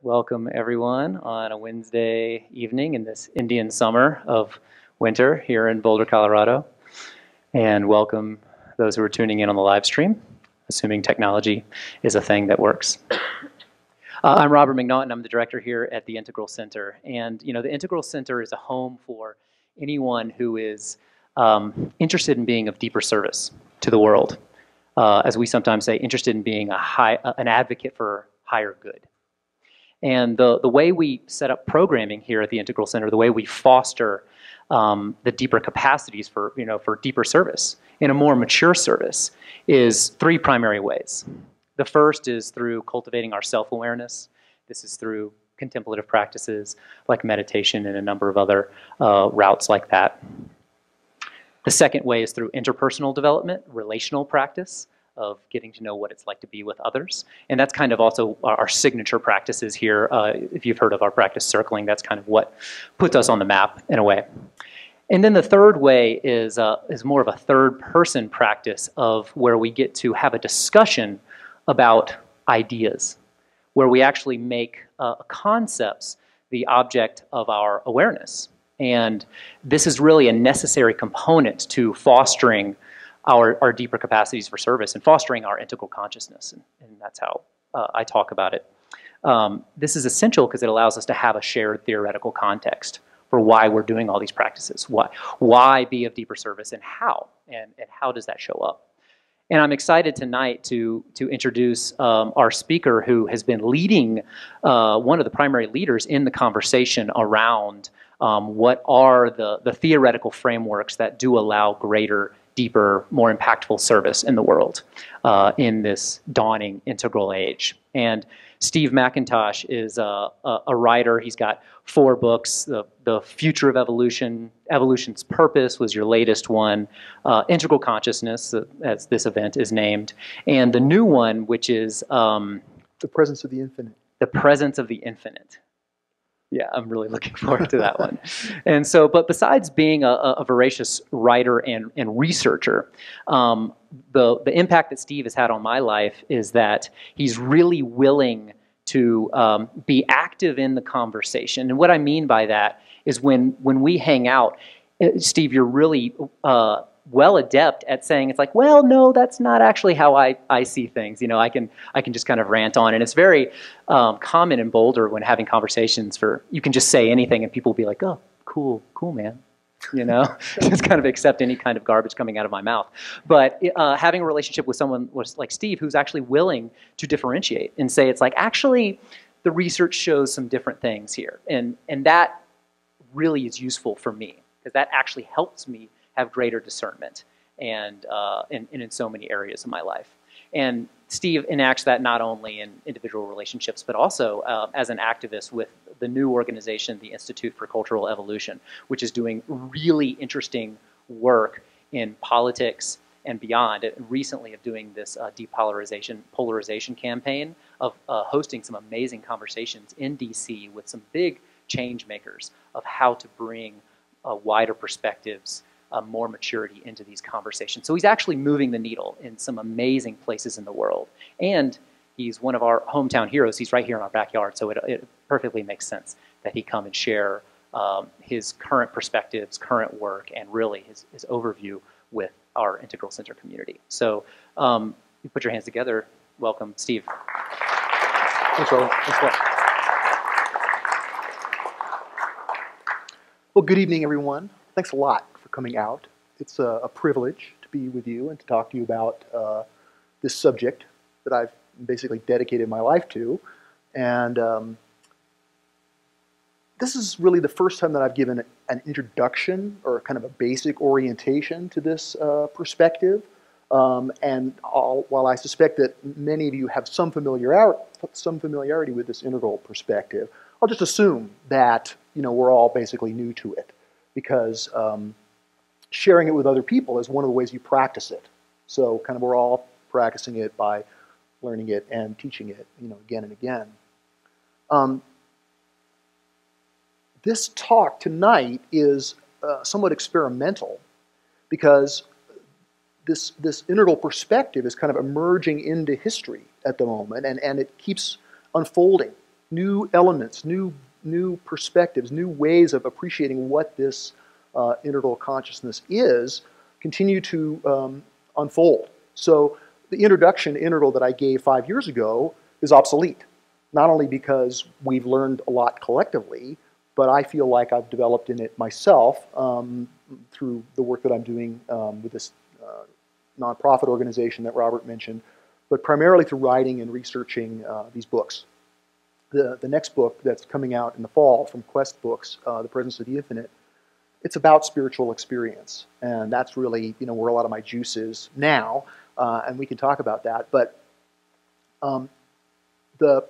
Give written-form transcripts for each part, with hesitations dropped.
Welcome everyone on a Wednesday evening in this Indian summer of winter here in Boulder, Colorado. And welcome those who are tuning in on the live stream, assuming technology is a thing that works. I'm Robert McNaughton. I'm the director here at the Integral Center. And the Integral Center is a home for anyone who is interested in being of deeper service to the world. As we sometimes say, interested in being an advocate for higher good. And the way we set up programming here at the Integral Center, the way we foster the deeper capacities for deeper service in a more mature service is three primary ways. The first is through cultivating our self-awareness. This is through contemplative practices like meditation and a number of other routes like that. The second way is through interpersonal development, relational practice of getting to know what it's like to be with others. And that's kind of also our signature practices here. If you've heard of our practice circling, that's kind of what puts us on the map in a way. And then the third way is more of a third-person practice of where we get to have a discussion about ideas, where we actually make concepts the object of our awareness. And this is really a necessary component to fostering our deeper capacities for service and fostering our integral consciousness. And that's how I talk about it. This is essential because it allows us to have a shared theoretical context for why we're doing all these practices. Why be of deeper service and how? And how does that show up? And I'm excited tonight to introduce our speaker who has been leading, one of the primary leaders in the conversation around what are the theoretical frameworks that do allow greater, deeper, more impactful service in the world in this dawning integral age. And Steve McIntosh is a writer. He's got 4 books. The Future of Evolution, Evolution's Purpose was your latest one. Integral Consciousness, as this event is named. And the new one, which is The Presence of the Infinite. The Presence of the Infinite. Yeah, I'm really looking forward to that one. And so, but besides being a voracious writer and researcher, the impact that Steve has had on my life is that he's really willing to be active in the conversation. And what I mean by that is when we hang out, Steve, you're really well adept at saying, it's like, well, no, that's not actually how I see things. I can just kind of rant on. And it's very common in Boulder when having conversations you can just say anything and people will be like, oh, cool, man. Just kind of accept any kind of garbage coming out of my mouth. But having a relationship with someone like Steve who's actually willing to differentiate and say, it's like, actually, the research shows some different things here. And that really is useful for me because that actually helps me have greater discernment and in so many areas of my life. And Steve enacts that not only in individual relationships, but also as an activist with the new organization, the Institute for Cultural Evolution, which is doing really interesting work in politics and beyond. And recently of doing this polarization campaign of hosting some amazing conversations in DC with some big change makers of how to bring wider perspectives, more maturity into these conversations. So he's actually moving the needle in some amazing places in the world. And he's one of our hometown heroes. He's right here in our backyard, so it perfectly makes sense that he come and share his current perspectives, current work, and really his overview with our Integral Center community. So you put your hands together. Welcome, Steve. Thanks, Robert. Thanks a lot. Well, good evening, everyone. Thanks a lot for coming out. It's a privilege to be with you and to talk to you about this subject that I've basically dedicated my life to. And this is really the first time that I've given an introduction or kind of a basic orientation to this perspective. And while I suspect that many of you have some familiarity with this integral perspective, I'll just assume that we're all basically new to it, because sharing it with other people is one of the ways you practice it. So kind of we're all practicing it by learning it and teaching it, again and again. This talk tonight is somewhat experimental because this integral perspective is kind of emerging into history at the moment, and it keeps unfolding new elements, new perspectives, new ways of appreciating what this integral consciousness is, continue to unfold. So the introduction to integral that I gave 5 years ago is obsolete, not only because we've learned a lot collectively, but I feel like I've developed in it myself through the work that I'm doing with this nonprofit organization that Robert mentioned, but primarily through writing and researching these books. The next book that's coming out in the fall from Quest Books, The Presence of the Infinite, it's about spiritual experience, and that's really where a lot of my juice is now, and we can talk about that. But the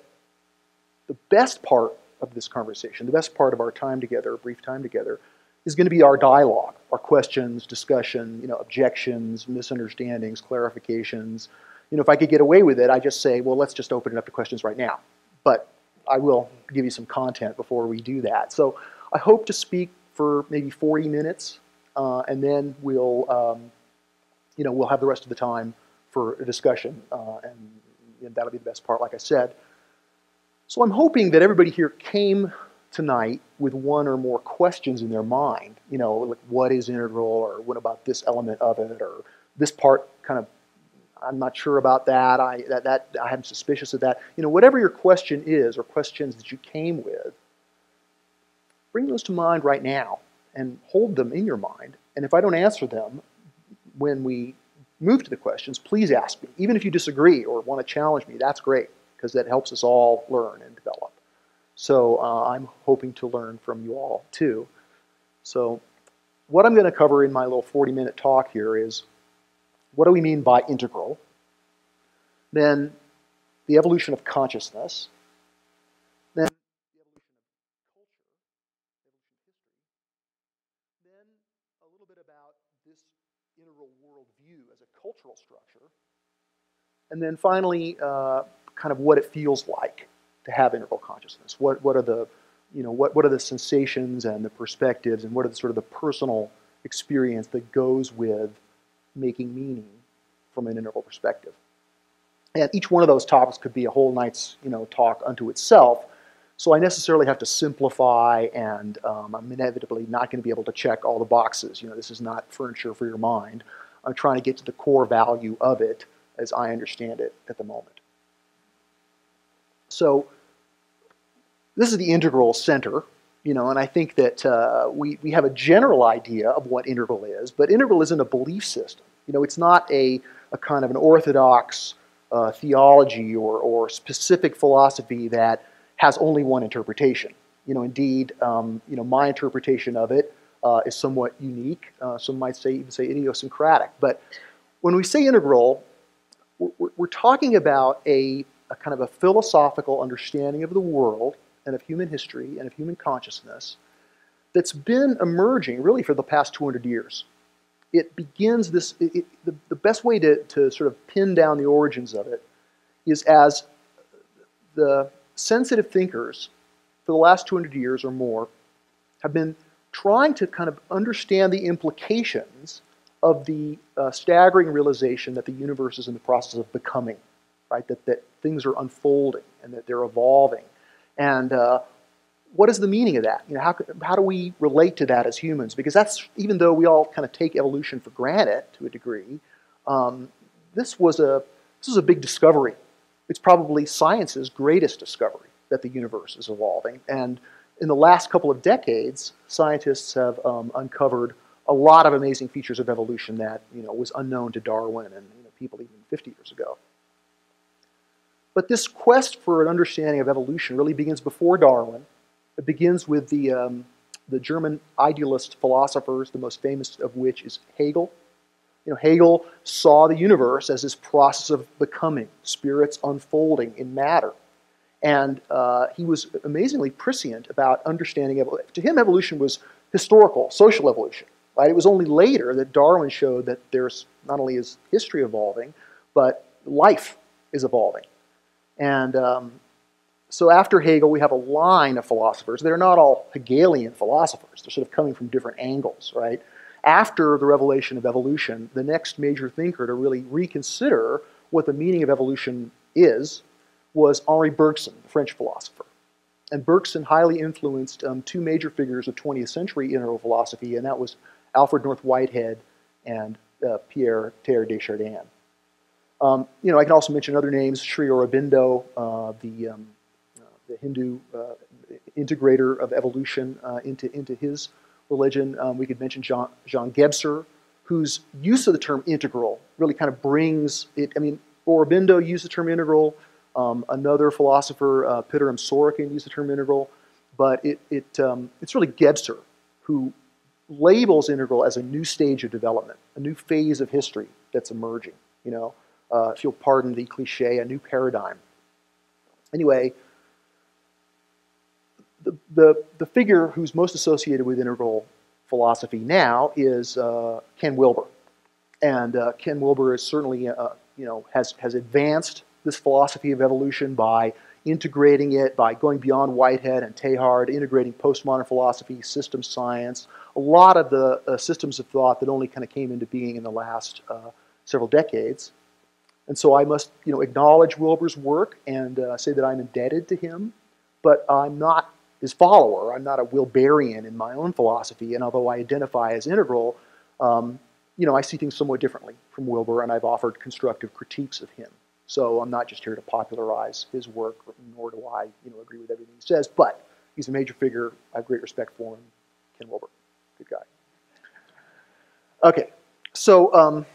best part of this conversation, the best part of our time together, brief time together, is going to be our dialogue, our questions, discussion, objections, misunderstandings, clarifications. If I could get away with it, I just say, well, let's just open it up to questions right now. But I will give you some content before we do that. So I hope to speak for maybe 40 minutes, and then we'll have the rest of the time for a discussion, and that'll be the best part, like I said. So I'm hoping that everybody here came tonight with one or more questions in their mind, like what is integral, or what about this element of it, or this part kind of, I'm not sure about that, I'm suspicious of that. Whatever your question is, or questions that you came with, bring those to mind right now and hold them in your mind. And if I don't answer them when we move to the questions, please ask me. Even if you disagree or want to challenge me, that's great, because that helps us all learn and develop. So I'm hoping to learn from you all too. So what I'm going to cover in my little 40-minute talk here is, what do we mean by integral? Then the evolution of consciousness. Then the evolution of culture, evolution of history. Then a little bit about this integral worldview as a cultural structure. And then finally, kind of what it feels like to have integral consciousness. What are the, what are the sensations and the perspectives, and what are the sort of the personal experience that goes with making meaning from an integral perspective. And each one of those topics could be a whole night's talk unto itself. So I necessarily have to simplify, and I'm inevitably not going to be able to check all the boxes. This is not furniture for your mind. I'm trying to get to the core value of it as I understand it at the moment. So this is the integral center, and I think that we have a general idea of what integral is, but integral isn't a belief system. It's not a kind of an orthodox theology or specific philosophy that has only one interpretation. Indeed, my interpretation of it is somewhat unique. Some might even say idiosyncratic. But when we say integral, we're talking about a kind of a philosophical understanding of the world and of human history and of human consciousness that's been emerging really for the past 200 years. It begins this, the best way to sort of pin down the origins of it is as the sensitive thinkers for the last 200 years or more have been trying to kind of understand the implications of the staggering realization that the universe is in the process of becoming, right? That things are unfolding and that they're evolving. And what is the meaning of that? How do we relate to that as humans? Because that's, even though we all kind of take evolution for granted to a degree, this was a big discovery. It's probably science's greatest discovery, that the universe is evolving. And in the last couple of decades, scientists have uncovered a lot of amazing features of evolution that was unknown to Darwin and people even 50 years ago. But this quest for an understanding of evolution really begins before Darwin. It begins with the German idealist philosophers, the most famous of which is Hegel. Hegel saw the universe as this process of becoming, spirits unfolding in matter. And he was amazingly prescient about understanding evolution. To him, evolution was historical, social evolution. Right? It was only later that Darwin showed that there's not only is history evolving, but life is evolving. And so after Hegel, we have a line of philosophers. They're not all Hegelian philosophers. They're sort of coming from different angles, right? After the revelation of evolution, the next major thinker to really reconsider what the meaning of evolution is was Henri Bergson, the French philosopher. And Bergson highly influenced two major figures of 20th century integral philosophy, and that was Alfred North Whitehead and Pierre Teilhard de Chardin. I can also mention other names, Sri Aurobindo, the Hindu integrator of evolution into his religion. We could mention Jean Gebser, whose use of the term integral really kind of brings it. I mean, Aurobindo used the term integral. Another philosopher, Pitirim Sorokin, used the term integral. But it's really Gebser who labels integral as a new stage of development, a new phase of history that's emerging. If you'll pardon the cliche, a new paradigm. Anyway, the figure who's most associated with integral philosophy now is Ken Wilber, and Ken Wilber is certainly has advanced this philosophy of evolution by integrating it, by going beyond Whitehead and Teilhard, integrating postmodern philosophy, system science, a lot of the systems of thought that only kind of came into being in the last several decades. And so I must acknowledge Wilbur's work and say that I'm indebted to him, but I'm not his follower. I'm not a Wilberian in my own philosophy, and although I identify as integral, I see things somewhat differently from Wilbur, and I've offered constructive critiques of him. So I'm not just here to popularize his work, nor do I agree with everything he says, but he's a major figure. I have great respect for him. Ken Wilber, good guy. Okay, so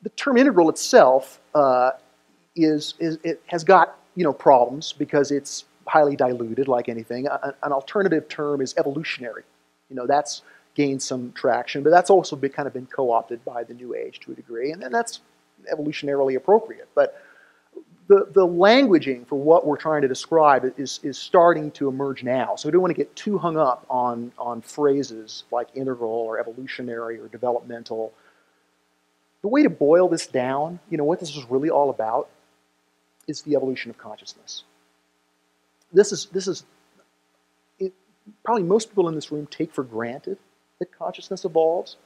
the term integral itself it has got problems because it's highly diluted, like anything. An alternative term is evolutionary. That's gained some traction, but that's also kind of been co-opted by the New Age to a degree, and that's evolutionarily appropriate. But the languaging for what we're trying to describe is starting to emerge now. So we don't want to get too hung up on phrases like integral or evolutionary or developmental. The way to boil this down, what this is really all about, is the evolution of consciousness. This is probably most people in this room take for granted that consciousness evolves,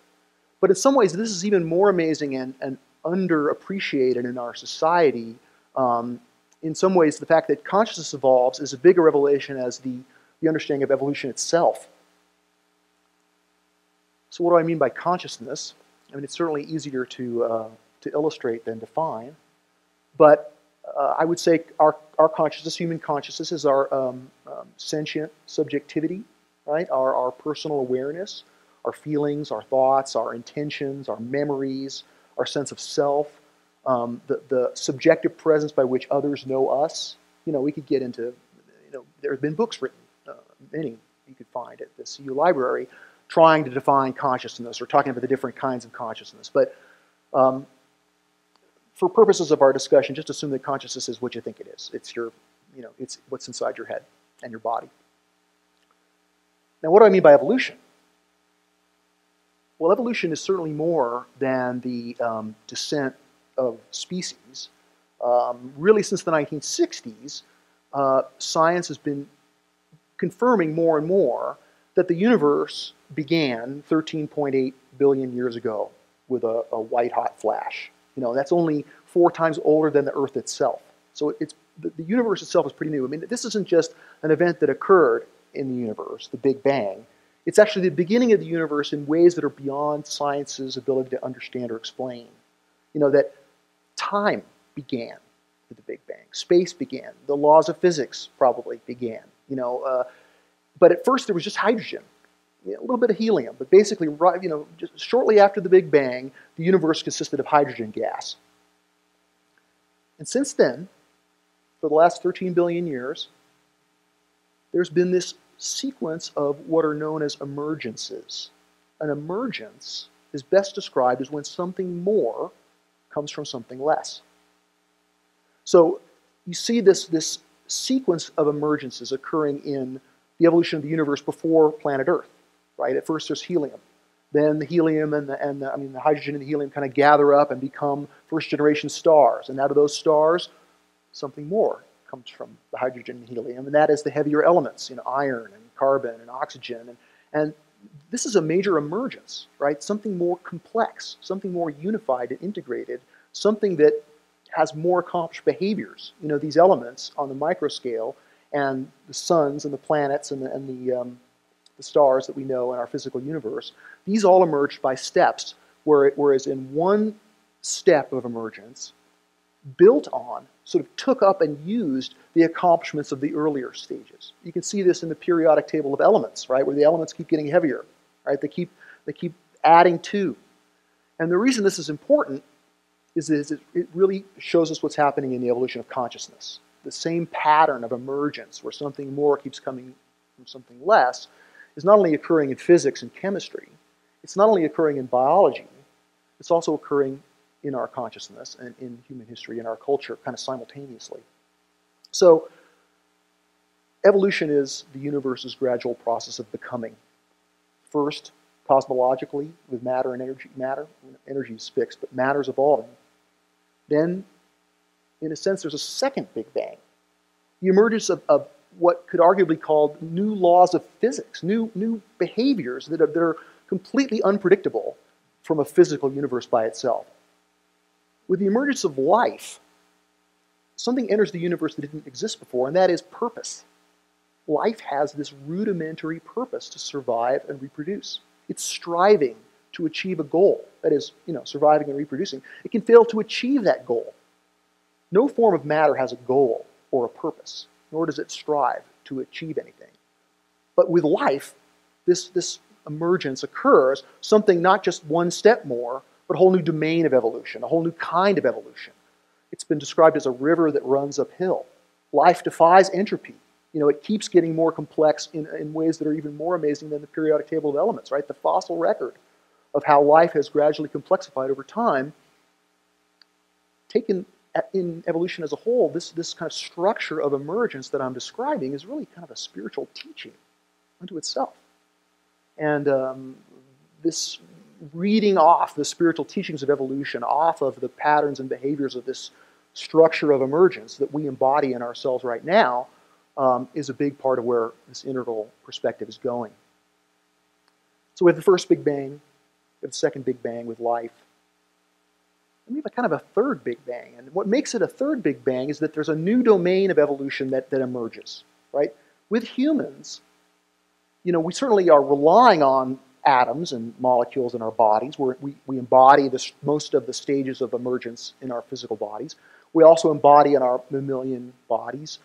but in some ways this is even more amazing and underappreciated in our society. In some ways, the fact that consciousness evolves is a bigger revelation as the understanding of evolution itself. So what do I mean by consciousness? I mean, it's certainly easier to illustrate than define, but I would say our consciousness, human consciousness, is our sentient subjectivity, right? Our personal awareness, our feelings, our thoughts, our intentions, our memories, our sense of self, the subjective presence by which others know us. We could get into, there have been books written, many you could find at the CU library, trying to define consciousness or talking about the different kinds of consciousness. But for purposes of our discussion, just assume that consciousness is what you think it is. It's it's what's inside your head and your body. Now, what do I mean by evolution? Well, evolution is certainly more than the descent of species. Really, since the 1960s, science has been confirming more and more that the universe began 13.8 billion years ago with a white-hot flash. That's only 4 times older than the Earth itself. So the universe itself is pretty new. I mean, this isn't just an event that occurred in the universe, the Big Bang. It's actually the beginning of the universe in ways that are beyond science's ability to understand or explain. That time began with the Big Bang. Space began. The laws of physics probably began. But at first there was just hydrogen, a little bit of helium, but basically, just shortly after the Big Bang, the universe consisted of hydrogen gas. And since then, for the last 13 billion years, there's been this sequence of what are known as emergences. An emergence is best described as when something more comes from something less. So you see this sequence of emergences occurring in the evolution of the universe before planet Earth. Right? At first there's helium. Then the helium and the hydrogen and the helium kind of gather up and become first-generation stars. And out of those stars, something more comes from the hydrogen and helium, and that is the heavier elements, iron and carbon and oxygen. And this is a major emergence, right? Something more complex, something more unified and integrated, something that has more accomplished behaviors. You know, these elements on the micro scale, and the suns and the planets and the stars that we know in our physical universe, these all emerged by steps, whereas in one step of emergence, built on, sort of took up and used the accomplishments of the earlier stages. You can see this in the periodic table of elements, right, where the elements keep getting heavier, right? They keep adding to. And the reason this is important is it really shows us what's happening in the evolution of consciousness. The same pattern of emergence, where something more keeps coming from something less, is not only occurring in physics and chemistry, it's not only occurring in biology, it's also occurring in our consciousness and in human history, in our culture, kind of simultaneously. So, evolution is the universe's gradual process of becoming. First, cosmologically, with matter and energy. Energy is fixed, but matter is evolving. Then, in a sense, there's a second Big Bang. The emergence of what could arguably be called new laws of physics, new behaviors that are completely unpredictable from a physical universe by itself. With the emergence of life, something enters the universe that didn't exist before, and that is purpose. Life has this rudimentary purpose to survive and reproduce. It's striving to achieve a goal, that is, surviving and reproducing. It can fail to achieve that goal. No form of matter has a goal or a purpose, nor does it strive to achieve anything. But with life, this emergence occurs, something not just one step more, but a whole new domain of evolution, a whole new kind of evolution. It's been described as a river that runs uphill. Life defies entropy. It keeps getting more complex in ways that are even more amazing than the periodic table of elements, right? The fossil record of how life has gradually complexified over time, taken in evolution as a whole, this kind of structure of emergence that I'm describing is really kind of a spiritual teaching unto itself. And this reading off the spiritual teachings of evolution off of the patterns and behaviors of this structure of emergence that we embody in ourselves right now is a big part of where this integral perspective is going. So we have the first Big Bang, we have the second Big Bang with life. And we have a kind of a third Big Bang. And what makes it a third Big Bang is that there's a new domain of evolution that emerges, right? With humans, we certainly are relying on atoms and molecules in our bodies. We embody most of the stages of emergence in our physical bodies. We also embody in our mammalian bodies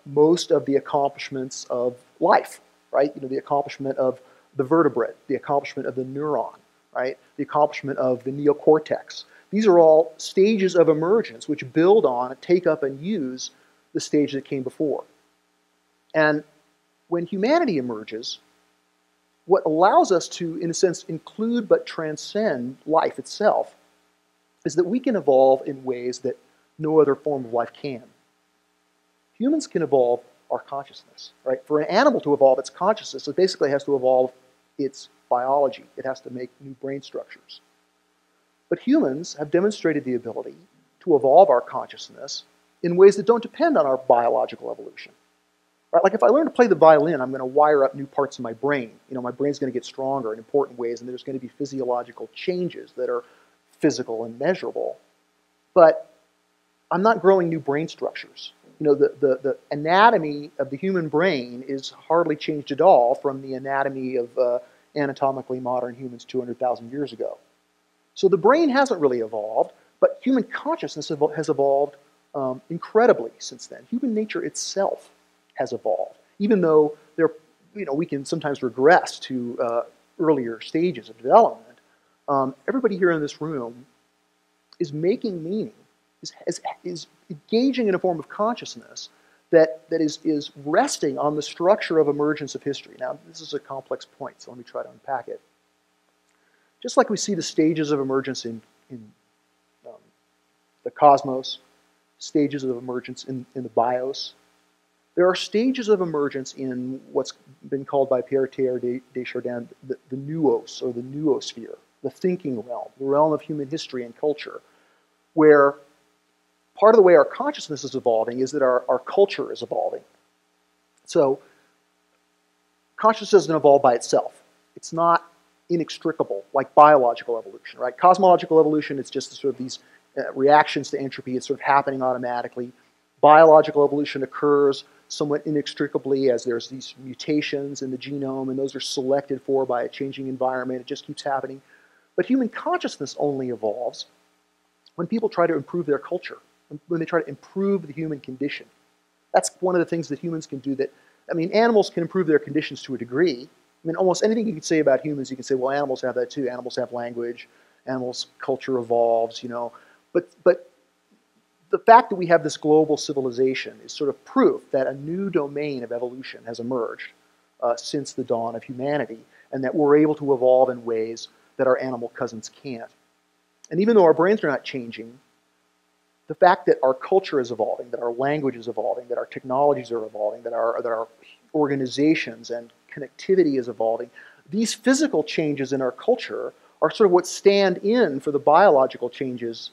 most of the accomplishments of life, right? The accomplishment of the vertebrate, the accomplishment of the neuron, right? The accomplishment of the neocortex. These are all stages of emergence which build on, take up, and use the stage that came before. And when humanity emerges, what allows us to, in a sense, include but transcend life itself is that we can evolve in ways that no other form of life can. Humans can evolve our consciousness, right? For an animal to evolve its consciousness, it basically has to evolve its biology. It has to make new brain structures. But humans have demonstrated the ability to evolve our consciousness in ways that don't depend on our biological evolution. Right? Like if I learn to play the violin, I'm going to wire up new parts of my brain. My brain's going to get stronger in important ways, and there's going to be physiological changes that are physical and measurable. But I'm not growing new brain structures. The anatomy of the human brain is hardly changed at all from the anatomy of anatomically modern humans 200,000 years ago. So the brain hasn't really evolved, but human consciousness has evolved incredibly since then. Human nature itself has evolved, even though we can sometimes regress to earlier stages of development. Everybody here in this room is making meaning, is engaging in a form of consciousness that is resting on the structure of emergence of history. Now, this is a complex point, so let me try to unpack it. Just like we see the stages of emergence in the cosmos, stages of emergence in the bios, there are stages of emergence in what's been called by Pierre Desjardins the nuos, or the noosphere, the thinking realm, the realm of human history and culture, where part of the way our consciousness is evolving is that our culture is evolving. So consciousness doesn't evolve by itself. It's not inextricable like biological evolution, right? Cosmological evolution is just sort of these reactions to entropy. It's sort of happening automatically. Biological evolution occurs somewhat inextricably as there's these mutations in the genome, and those are selected for by a changing environment. It just keeps happening. But human consciousness only evolves when people try to improve their culture, when they try to improve the human condition. That's one of the things that humans can do that, I mean, animals can improve their conditions to a degree. I mean, almost anything you can say about humans, you can say, well, animals have that too. Animals have language. Animals' culture evolves, you know. But the fact that we have this global civilization is sort of proof that a new domain of evolution has emerged since the dawn of humanity, and that we're able to evolve in ways that our animal cousins can't. And even though our brains are not changing, the fact that our culture is evolving, that our language is evolving, that our technologies are evolving, that our organizations and connectivity is evolving, these physical changes in our culture are sort of what stand in for the biological changes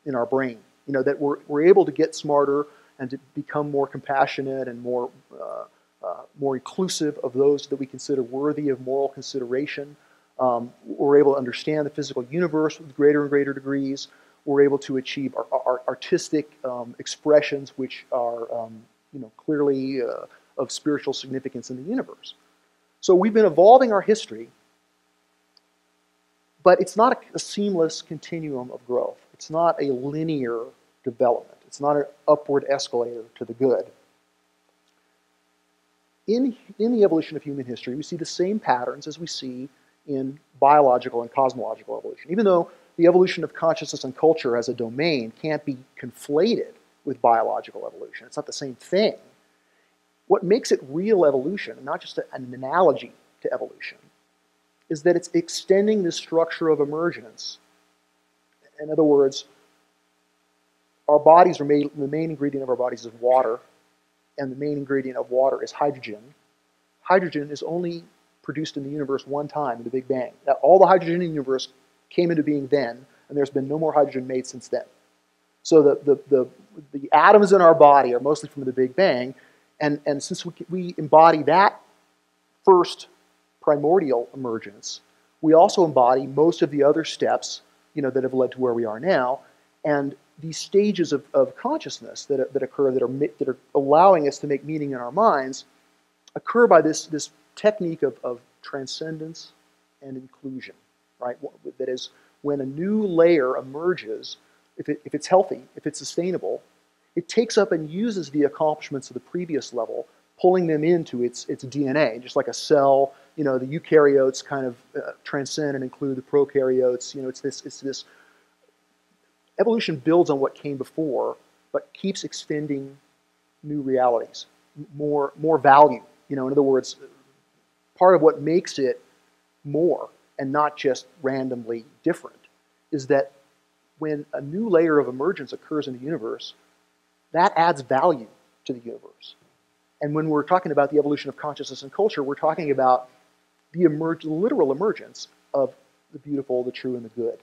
in our brain. You know, that we're able to get smarter and to become more compassionate and more inclusive of those that we consider worthy of moral consideration. We're able to understand the physical universe with greater and greater degrees. We're able to achieve our artistic expressions, which are you know, clearly of spiritual significance in the universe. So we've been evolving our history, but it's not a seamless continuum of growth. It's not a linear development. It's not an upward escalator to the good. In the evolution of human history, we see the same patterns as we see in biological and cosmological evolution. Even though the evolution of consciousness and culture as a domain can't be conflated with biological evolution, it's not the same thing. What makes it real evolution, and not just an analogy to evolution, is that it's extending the structure of emergence. In other words, our bodies are made, the main ingredient of our bodies is water, and the main ingredient of water is hydrogen. Hydrogen is only produced in the universe one time, in the Big Bang. Now, all the hydrogen in the universe came into being then, and there's been no more hydrogen made since then. So the atoms in our body are mostly from the Big Bang, and since we embody that first primordial emergence, we also embody most of the other steps, you know, that have led to where we are now, and these stages of consciousness that occur, that are allowing us to make meaning in our minds, occur by this technique of transcendence and inclusion, right? That is, when a new layer emerges, if it's healthy, if it's sustainable, it takes up and uses the accomplishments of the previous level, pulling them into its DNA, just like a cell. You know, the eukaryotes kind of transcend and include the prokaryotes. You know, it's this. Evolution builds on what came before, but keeps extending new realities, more value. You know, in other words, part of what makes it more and not just randomly different is that when a new layer of emergence occurs in the universe, that adds value to the universe. And when we're talking about the evolution of consciousness and culture, we're talking about the literal emergence of the beautiful, the true, and the good.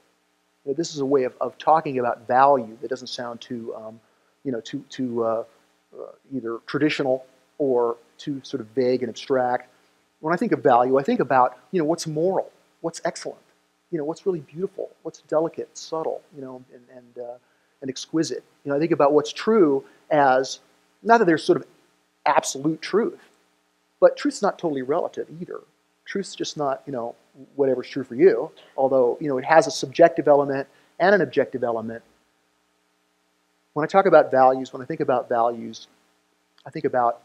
You know, this is a way of talking about value that doesn't sound too, you know, too either traditional or too sort of vague and abstract. When I think of value, I think about, you know, what's moral, what's excellent, you know, what's really beautiful, what's delicate, subtle, you know, and exquisite. You know, I think about what's true as, not that there's sort of absolute truth, but truth's not totally relative either. Truth's just not, you know, whatever's true for you, although, you know, it has a subjective element and an objective element. When I talk about values, when I think about values, I think about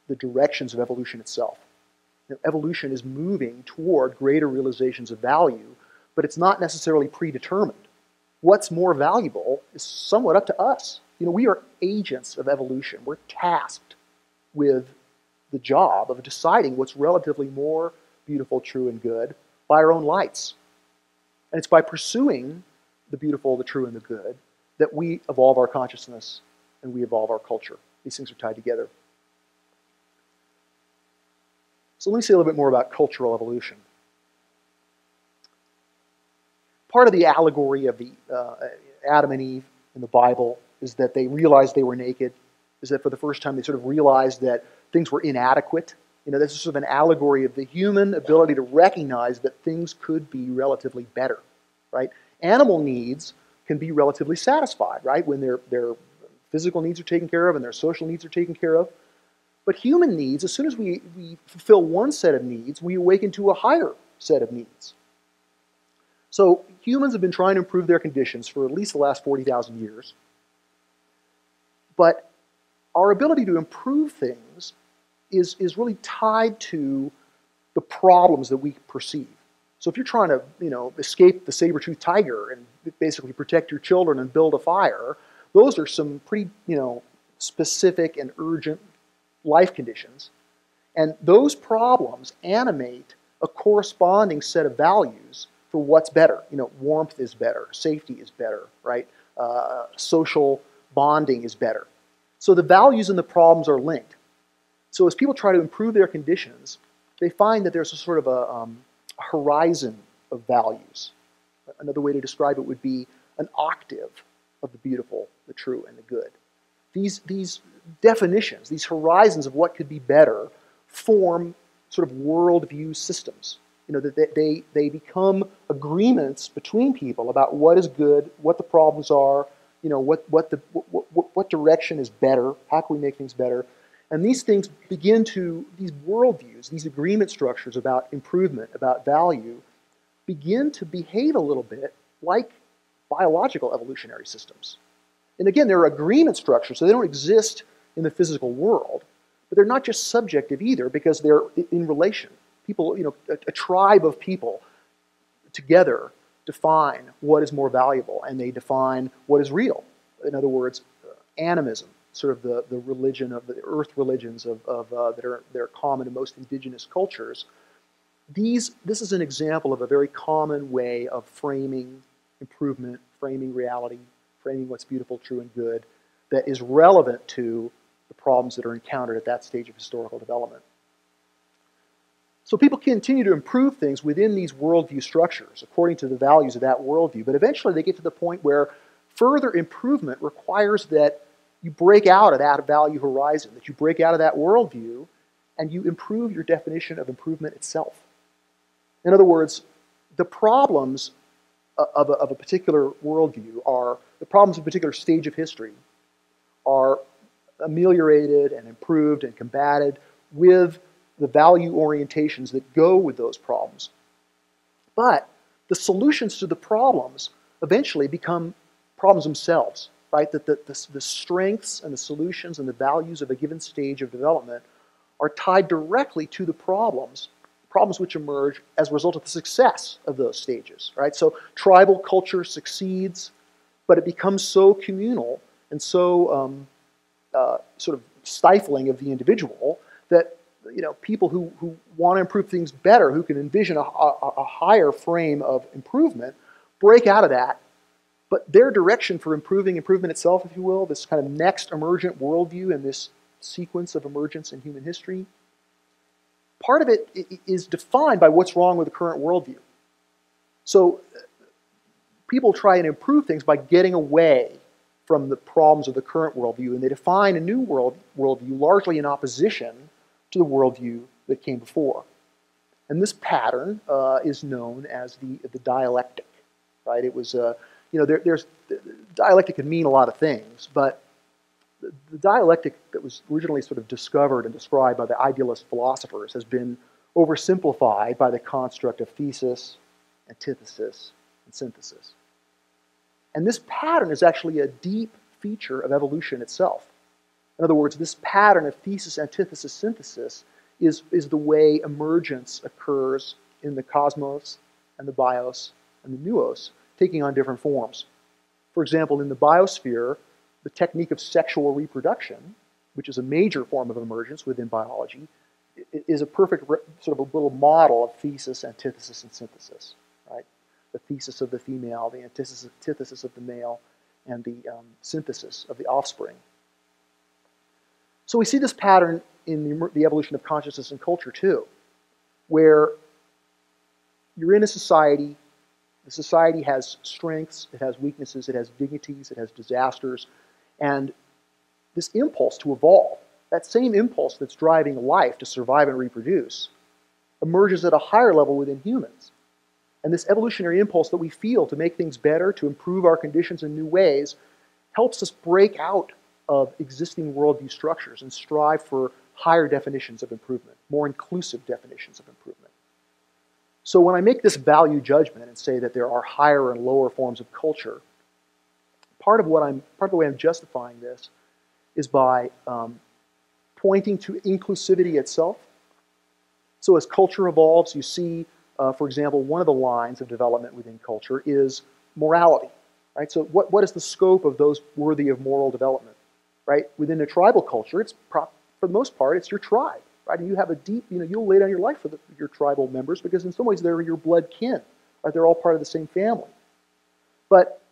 the directions of evolution itself. You know, evolution is moving toward greater realizations of value, but it's not necessarily predetermined. What's more valuable is somewhat up to us. You know, we are agents of evolution. We're tasked with the job of deciding what's relatively more beautiful, true, and good by our own lights. And it's by pursuing the beautiful, the true, and the good that we evolve our consciousness and we evolve our culture. These things are tied together. So let me say a little bit more about cultural evolution. Part of the allegory of the Adam and Eve in the Bible is that they realized they were naked, is that for the first time they sort of realized that things were inadequate. You know, this is sort of an allegory of the human ability to recognize that things could be relatively better, right? Animal needs can be relatively satisfied, right? When their physical needs are taken care of and their social needs are taken care of. But human needs, as soon as we fulfill one set of needs, we awaken to a higher set of needs. So humans have been trying to improve their conditions for at least the last 40,000 years. But our ability to improve things is really tied to the problems that we perceive. So if you're trying to, escape the saber-toothed tiger and basically protect your children and build a fire, those are some pretty, specific and urgent life conditions. And those problems animate a corresponding set of values for what's better. Warmth is better, safety is better, right? Social bonding is better. So the values and the problems are linked. So as people try to improve their conditions, they find that there's a sort of a horizon of values. Another way to describe it would be an octave of the beautiful, the true, and the good. These definitions, these horizons of what could be better, form sort of worldview systems. That they become agreements between people about what is good, what the problems are, what direction is better, how can we make things better. And these things begin to, these worldviews, these agreement structures about improvement, about value, begin to behave a little bit like biological evolutionary systems. And again, they're agreement structures, so they don't exist in the physical world, but they're not just subjective either because they're in relation. People, a tribe of people together define what is more valuable, and they define what is real. In other words, animism, sort of the religion of the earth religions that are common to most indigenous cultures. This is an example of a very common way of framing improvement, framing reality, framing what's beautiful, true, and good, that is relevant to the problems that are encountered at that stage of historical development. So people continue to improve things within these worldview structures according to the values of that worldview, but eventually they get to the point where further improvement requires that you break out of that value horizon, that you break out of that worldview, and you improve your definition of improvement itself. In other words, the problems of a particular worldview are, the problems of a particular stage of history are ameliorated and improved and combated with the value orientations that go with those problems. But the solutions to the problems eventually become problems themselves, right? That the strengths and the solutions and the values of a given stage of development are tied directly to the problems which emerge as a result of the success of those stages, right? So tribal culture succeeds, but it becomes so communal and so sort of stifling of the individual that people who want to improve things better, who can envision a higher frame of improvement, break out of that. But their direction for improvement itself, if you will, this kind of next emergent worldview in this sequence of emergence in human history, part of it is defined by what's wrong with the current worldview. So people try and improve things by getting away from the problems of the current worldview, and they define a new worldview largely in opposition to the worldview that came before. And this pattern is known as the dialectic, right? It was, dialectic can mean a lot of things, but the dialectic that was originally sort of discovered and described by the idealist philosophers has been oversimplified by the construct of thesis, antithesis, and synthesis. And this pattern is actually a deep feature of evolution itself. In other words, this pattern of thesis, antithesis, synthesis is the way emergence occurs in the cosmos and the bios and the nuos, taking on different forms. For example, in the biosphere, the technique of sexual reproduction, which is a major form of emergence within biology, is a perfect sort of a little model of thesis, antithesis, and synthesis, right? The thesis of the female, the antithesis of the male, and the synthesis of the offspring. So we see this pattern in the evolution of consciousness and culture too, where you're in a society, the society has strengths, it has weaknesses, it has dignities, it has disasters, and this impulse to evolve, that same impulse that's driving life to survive and reproduce, emerges at a higher level within humans. And this evolutionary impulse that we feel to make things better, to improve our conditions in new ways, helps us break out of existing worldview structures and strive for higher definitions of improvement, more inclusive definitions of improvement. So when I make this value judgment and say that there are higher and lower forms of culture, part of the way I'm justifying this is by pointing to inclusivity itself. So as culture evolves, you see, for example, one of the lines of development within culture is morality, right? So what is the scope of those worthy of moral development, right? Within a tribal culture, for the most part, it's your tribe, right? And you have a deep, you'll lay down your life for your tribal members because in some ways they're your blood kin, right? They're all part of the same family. But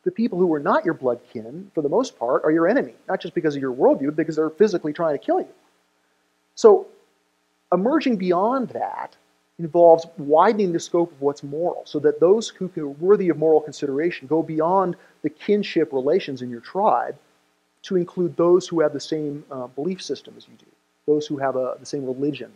the people who are not your blood kin, for the most part, are your enemy, not just because of your worldview, but because they're physically trying to kill you. So emerging beyond that involves widening the scope of what's moral so that those who are worthy of moral consideration go beyond the kinship relations in your tribe to include those who have the same belief system as you do, those who have the same religion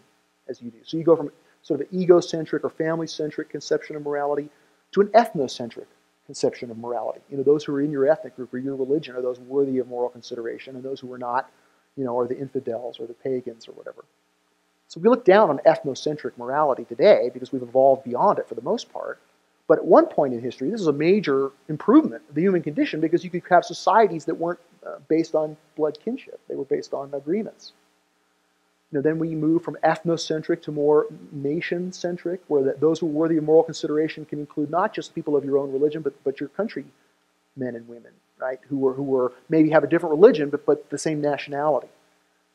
as you do. So you go from sort of an egocentric or family-centric conception of morality to an ethnocentric conception of morality. Those who are in your ethnic group or your religion are those worthy of moral consideration, and those who are not, are the infidels or the pagans or whatever. So we look down on ethnocentric morality today because we've evolved beyond it for the most part. But at one point in history, this is a major improvement of the human condition because you could have societies that weren't based on blood kinship. They were based on agreements. Then we move from ethnocentric to more nation-centric, where those who are worthy of moral consideration can include not just people of your own religion, but your countrymen and women, right? Who maybe have a different religion, but the same nationality.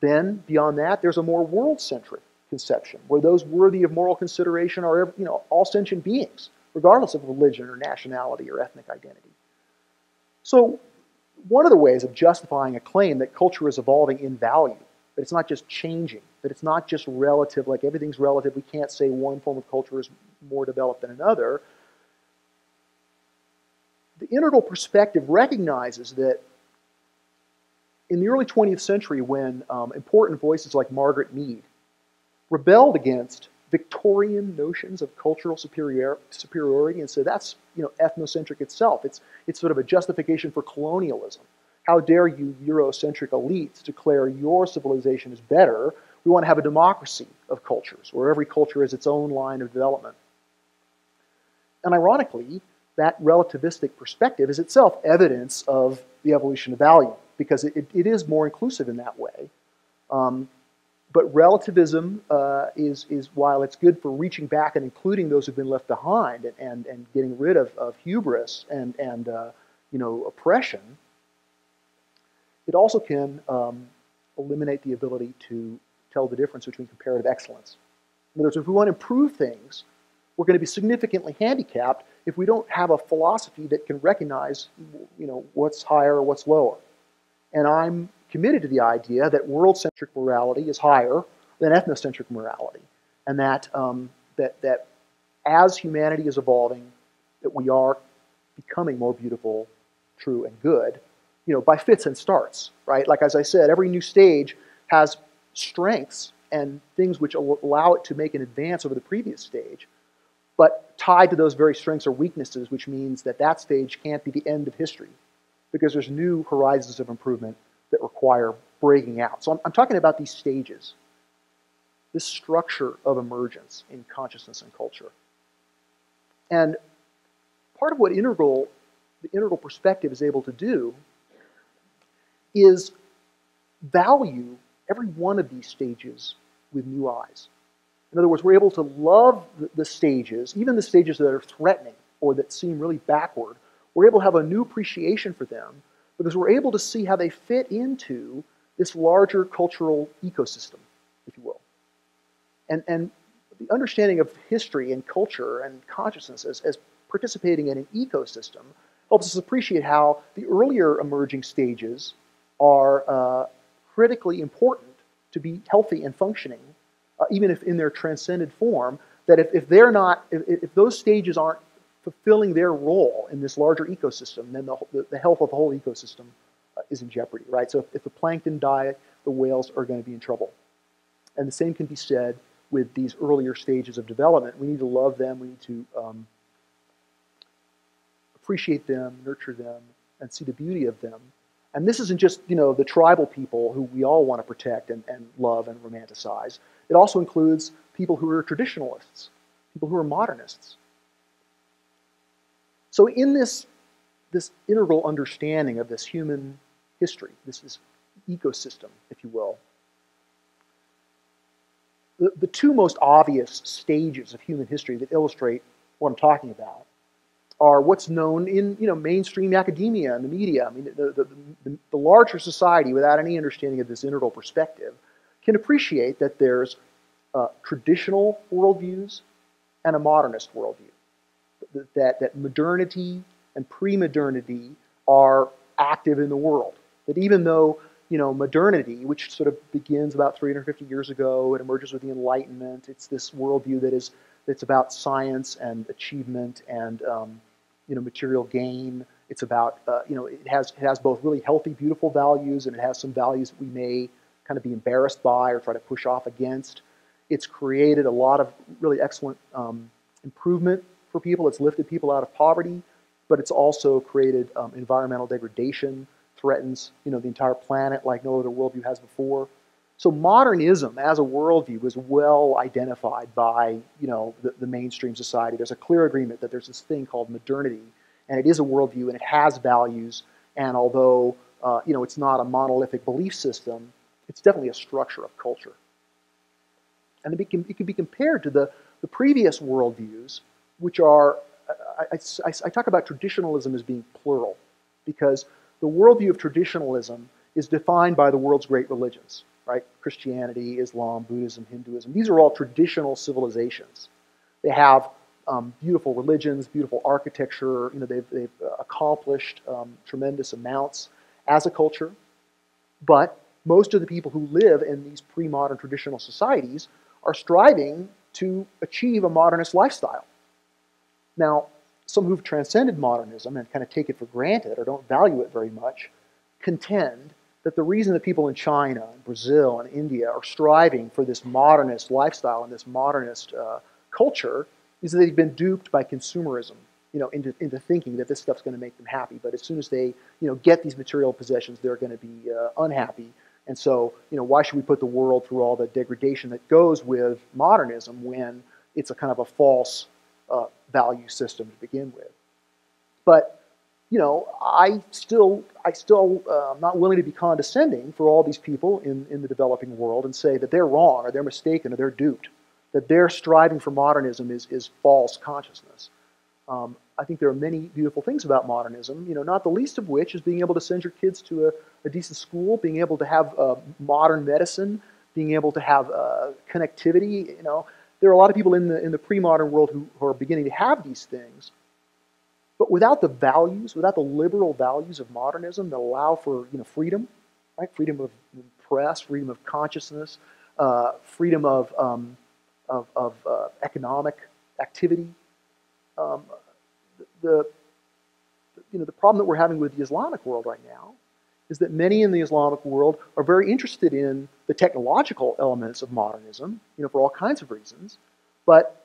Then, beyond that, there's a more world-centric conception, where those worthy of moral consideration are, all sentient beings, regardless of religion or nationality or ethnic identity. So, one of the ways of justifying a claim that culture is evolving in value, that it's not just changing, that it's not just relative, like everything's relative, we can't say one form of culture is more developed than another. The integral perspective recognizes that in the early 20th century, when important voices like Margaret Mead rebelled against Victorian notions of cultural superiority and said that's ethnocentric itself. It's sort of a justification for colonialism. How dare you Eurocentric elites declare your civilization is better? We want to have a democracy of cultures where every culture has its own line of development. And ironically, that relativistic perspective is itself evidence of the evolution of value because it is more inclusive in that way. But relativism is, while it's good for reaching back and including those who've been left behind and getting rid of hubris and oppression, it also can eliminate the ability to tell the difference between comparative excellence. In other words, if we want to improve things, we're going to be significantly handicapped if we don't have a philosophy that can recognize, what's higher or what's lower. And I'm committed to the idea that world-centric morality is higher than ethnocentric morality, and that that as humanity is evolving, that we are becoming more beautiful, true, and good, by fits and starts, right? Like as I said, every new stage has strengths and things which allow it to make an advance over the previous stage, but tied to those very strengths are weaknesses, which means that stage can't be the end of history because there's new horizons of improvement that require breaking out. So I'm talking about these stages, this structure of emergence in consciousness and culture. And part of what the integral perspective is able to do is value every one of these stages with new eyes. In other words, we're able to love the stages, even the stages that are threatening or that seem really backward. We're able to have a new appreciation for them because we're able to see how they fit into this larger cultural ecosystem, if you will. And the understanding of history and culture and consciousness as participating in an ecosystem helps us appreciate how the earlier emerging stages are critically important to be healthy and functioning, even if in their transcended form, that if those stages aren't fulfilling their role in this larger ecosystem, then the health of the whole ecosystem is in jeopardy, right? So if the plankton die, the whales are going to be in trouble. And the same can be said with these earlier stages of development. We need to love them. We need to appreciate them, nurture them, and see the beauty of them. And this isn't just, the tribal people who we all want to protect and love and romanticize. It also includes people who are traditionalists, people who are modernists. So in this integral understanding of this human history, this ecosystem, if you will, the two most obvious stages of human history that illustrate what I'm talking about are what's known in mainstream academia and the media. I mean, the larger society, without any understanding of this integral perspective, can appreciate that there's traditional worldviews and a modernist worldview. That modernity and pre-modernity are active in the world. That even though modernity, which sort of begins about 350 years ago, it emerges with the Enlightenment. It's this worldview that's about science and achievement and material gain. It's about it has both really healthy, beautiful values, and it has some values that we may kind of be embarrassed by or try to push off against. It's created a lot of really excellent improvement for people. It's lifted people out of poverty, but it's also created environmental degradation, threatens the entire planet like no other worldview has before. So modernism as a worldview is well identified by the mainstream society. There's a clear agreement that there's this thing called modernity, and it is a worldview and it has values. And although it's not a monolithic belief system, it's definitely a structure of culture. And it can be compared to the previous worldviews, which are I talk about traditionalism as being plural, because the worldview of traditionalism is defined by the world's great religions, right? Christianity, Islam, Buddhism, Hinduism. These are all traditional civilizations. They have beautiful religions, beautiful architecture. They've accomplished tremendous amounts as a culture. But most of the people who live in these pre-modern traditional societies are striving to achieve a modernist lifestyle. Now, some who've transcended modernism and kind of take it for granted or don't value it very much contend that the reason that people in China and Brazil and India are striving for this modernist lifestyle and this modernist culture is that they've been duped by consumerism, into thinking that this stuff's going to make them happy. But as soon as they, get these material possessions, they're going to be unhappy. And so, why should we put the world through all the degradation that goes with modernism when it's a kind of a false value system to begin with? But I still am not willing to be condescending for all these people in the developing world and say that they're wrong or they're mistaken or they're duped, that their striving for modernism is false consciousness. I think there are many beautiful things about modernism, not the least of which is being able to send your kids to a decent school, being able to have modern medicine, being able to have connectivity. There are a lot of people in the pre-modern world who are beginning to have these things. But without the values, without the liberal values of modernism that allow for freedom, right? Freedom of press, freedom of consciousness, freedom of economic activity. The problem that we're having with the Islamic world right now is that many in the Islamic world are very interested in the technological elements of modernism, for all kinds of reasons, but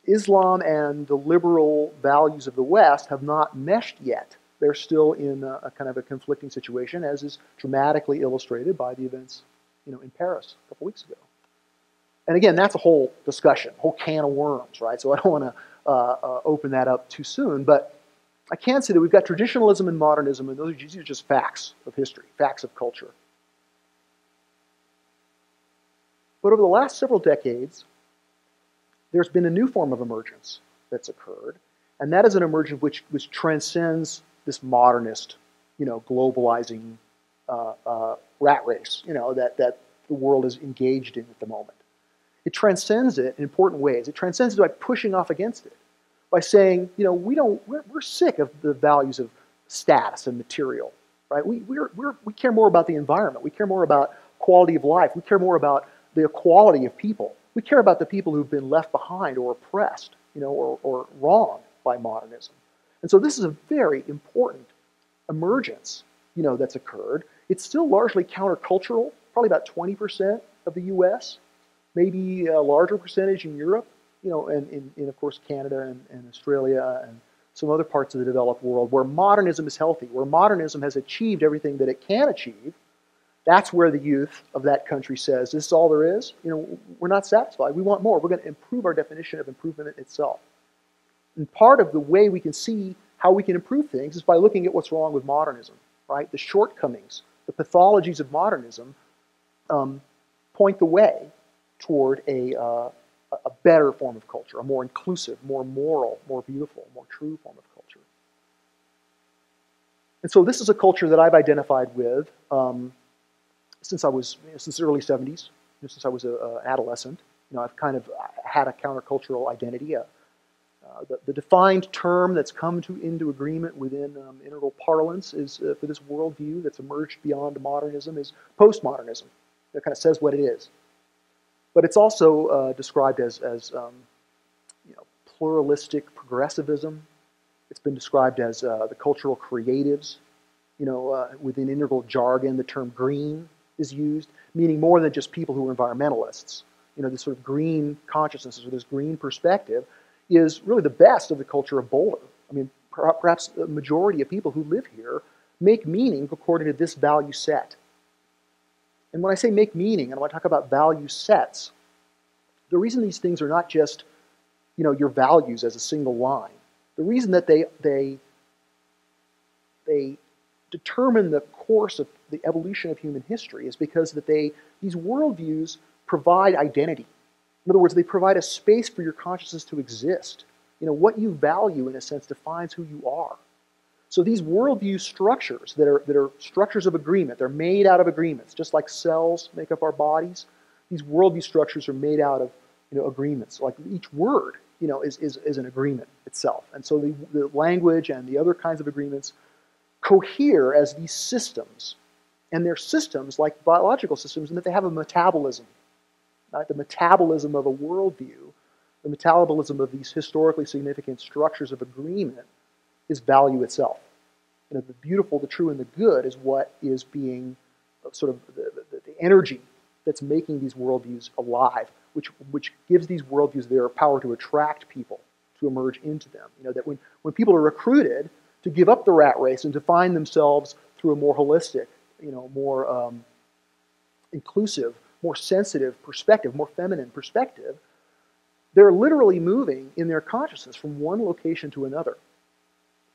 Islam and the liberal values of the West have not meshed yet. They're still in a kind of a conflicting situation, as is dramatically illustrated by the events, in Paris a couple weeks ago. And again, that's a whole discussion, a whole can of worms, right? So I don't want to open that up too soon, but I can say that we've got traditionalism and modernism, and these are just facts of history, facts of culture. But over the last several decades, there's been a new form of emergence that's occurred, and that is an emergence which transcends this modernist, globalizing rat race, that the world is engaged in at the moment. It transcends it in important ways. It transcends it by pushing off against it, by saying, we're sick of the values of status and material, right? We care more about the environment. We care more about quality of life. We care more about the equality of people. We care about the people who've been left behind or oppressed, or wronged by modernism. And so this is a very important emergence, that's occurred. It's still largely countercultural, probably about 20% of the U.S., maybe a larger percentage in Europe, and of course Canada and Australia and some other parts of the developed world where modernism is healthy, where modernism has achieved everything that it can achieve, that's where the youth of that country says, this is all there is? We're not satisfied. We want more. We're going to improve our definition of improvement itself. And part of the way we can see how we can improve things is by looking at what's wrong with modernism, right? The shortcomings, the pathologies of modernism point the way toward a better form of culture, a more inclusive, more moral, more beautiful, more true form of culture. And so this is a culture that I've identified with since the early 70s, since I was an adolescent. I've kind of had a countercultural identity. The defined term that's come into agreement within integral parlance is for this worldview that's emerged beyond modernism is postmodernism. That kind of says what it is. But it's also described as pluralistic progressivism. It's been described as the cultural creatives. Within integral jargon, the term green is used, meaning more than just people who are environmentalists. This sort of green consciousness or this green perspective is really the best of the culture of Boulder. I mean, perhaps the majority of people who live here make meaning according to this value set. And when I say make meaning, and when I talk about value sets, the reason these things are not just, your values as a single line, the reason that they determine the course of the evolution of human history is because that these worldviews provide identity. In other words, they provide a space for your consciousness to exist. What you value, in a sense, defines who you are. So these worldview structures that are structures of agreement, they're made out of agreements, just like cells make up our bodies. These worldview structures are made out of agreements. Like each word is an agreement itself. And so the language and the other kinds of agreements cohere as these systems. And they're systems like biological systems in that they have a metabolism. Right? The metabolism of a worldview, the metabolism of these historically significant structures of agreement is value itself. The beautiful, the true, and the good is what is being sort of the energy that's making these worldviews alive, which gives these worldviews their power to attract people to emerge into them. That when people are recruited to give up the rat race and to find themselves through a more holistic, more inclusive, more sensitive perspective, more feminine perspective, they're literally moving in their consciousness from one location to another.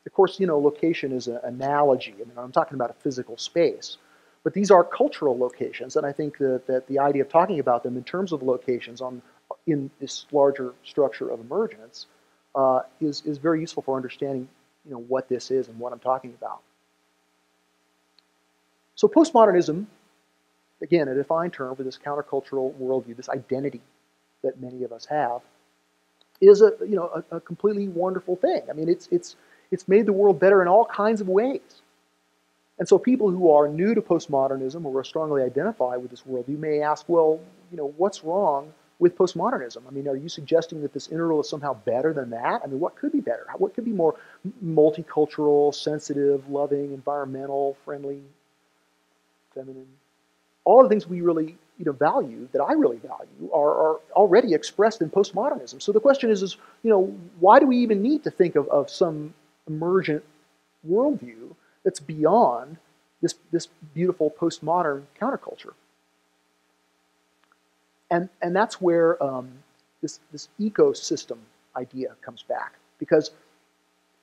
Of course, location is an analogy. I'm talking about a physical space. But these are cultural locations, and I think that the idea of talking about them in terms of locations in this larger structure of emergence is very useful for understanding what this is and what I'm talking about. So postmodernism, again, a defined term for this countercultural worldview, this identity that many of us have, is a completely wonderful thing. I mean, it's made the world better in all kinds of ways. And so people who are new to postmodernism or are strongly identified with this worldview may ask, well, what's wrong with postmodernism? I mean, are you suggesting that this integral is somehow better than that? I mean, what could be better? What could be more multicultural, sensitive, loving, environmental, friendly, feminine? All the things we really value, that I really value, are already expressed in postmodernism. So the question is why do we even need to think of some emergent worldview that's beyond this beautiful postmodern counterculture? And that's where this ecosystem idea comes back. Because,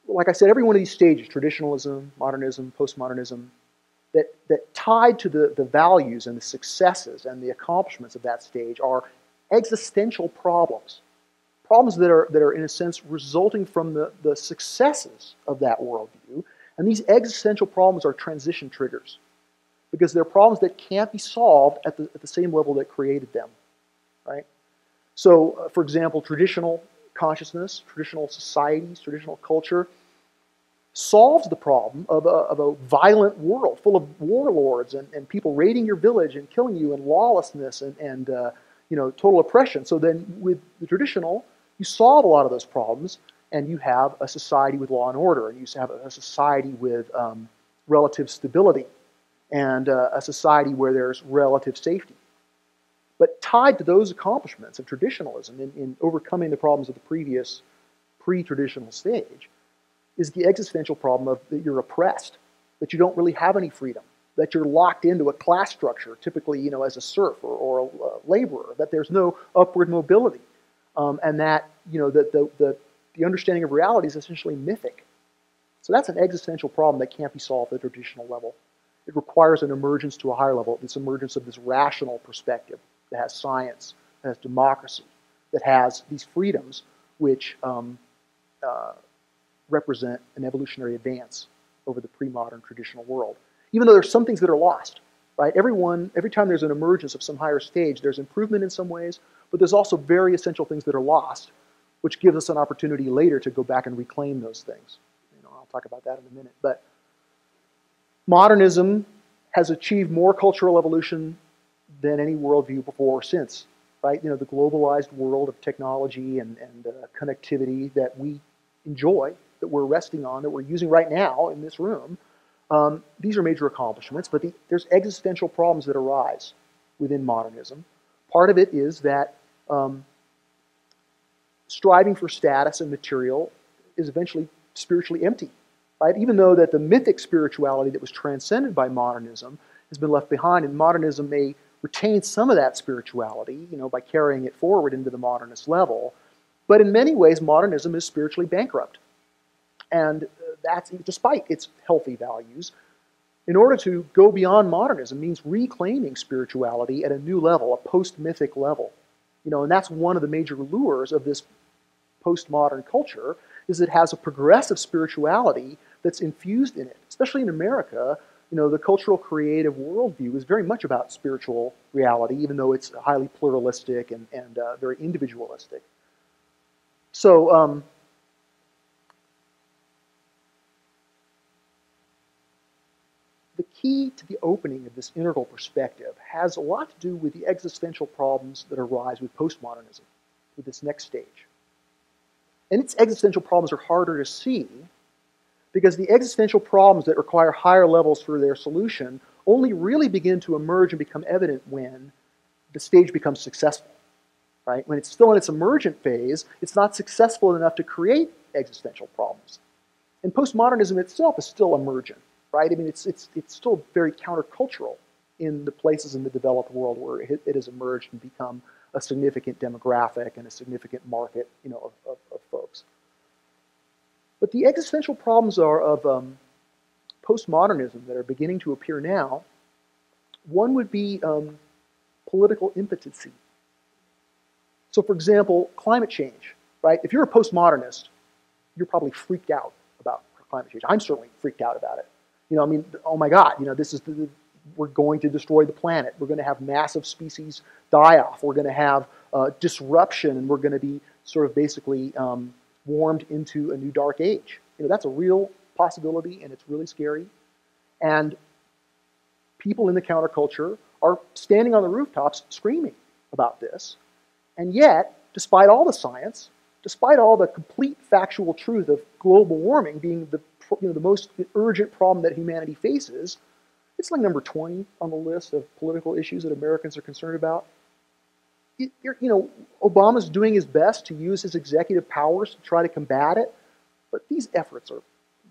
like I said, every one of these stages, traditionalism, modernism, postmodernism, that tied to the values and the successes and the accomplishments of that stage are existential problems. Problems that are in a sense resulting from the successes of that worldview. And these existential problems are transition triggers, because they're problems that can't be solved at the same level that created them, right? So, for example, traditional consciousness, traditional societies, traditional culture solves the problem of a violent world full of warlords and people raiding your village and killing you, and lawlessness and total oppression. So then with the traditional, you solve a lot of those problems, and you have a society with law and order, and you have a society with relative stability, and a society where there's relative safety. But tied to those accomplishments of traditionalism in overcoming the problems of the previous pre-traditional stage is the existential problem of that you're oppressed, that you don't really have any freedom, that you're locked into a class structure, typically, as a serf or a laborer, that there's no upward mobility, and that, the understanding of reality is essentially mythic. So that's an existential problem that can't be solved at the traditional level. It requires an emergence to a higher level, this emergence of this rational perspective that has science, that has democracy, that has these freedoms which represent an evolutionary advance over the pre-modern traditional world. Even though there's some things that are lost, right? Every time there's an emergence of some higher stage, there's improvement in some ways, but there's also very essential things that are lost, which gives us an opportunity later to go back and reclaim those things. I'll talk about that in a minute. But modernism has achieved more cultural evolution than any worldview before or since, right? The globalized world of technology and connectivity that we enjoy, that we're resting on, that we're using right now in this room, these are major accomplishments, but there's existential problems that arise within modernism. Part of it is that striving for status and material is eventually spiritually empty, right? Even though that the mythic spirituality that was transcended by modernism has been left behind, and modernism may retain some of that spirituality, by carrying it forward into the modernist level, but in many ways, modernism is spiritually bankrupt. And that's despite its healthy values. In order to go beyond modernism means reclaiming spirituality at a new level, a post-mythic level. And that's one of the major lures of this postmodern culture, is it has a progressive spirituality that's infused in it. Especially in America, the cultural creative worldview is very much about spiritual reality, even though it's highly pluralistic and very individualistic. So, the key to the opening of this integral perspective has a lot to do with the existential problems that arise with postmodernism, with this next stage. And its existential problems are harder to see because the existential problems that require higher levels for their solution only really begin to emerge and become evident when the stage becomes successful, right? When it's still in its emergent phase, it's not successful enough to create existential problems. And postmodernism itself is still emergent, right? I mean, it's still very countercultural in the places in the developed world where it has emerged and become a significant demographic and a significant market, of folks. But the existential problems are of postmodernism that are beginning to appear now. One would be political impotency. So, for example, climate change, right? If you're a postmodernist, you're probably freaked out about climate change. I'm certainly freaked out about it. Oh my God, we're going to destroy the planet. We're going to have massive species die-off. We're going to have disruption, and we're going to be sort of basically warmed into a new dark age. That's a real possibility, and it's really scary. And people in the counterculture are standing on the rooftops screaming about this. And yet, despite all the science, despite all the complete factual truth of global warming being the most urgent problem that humanity faces, it's like number 20 on the list of political issues that Americans are concerned about. Obama's doing his best to use his executive powers to try to combat it, but these efforts are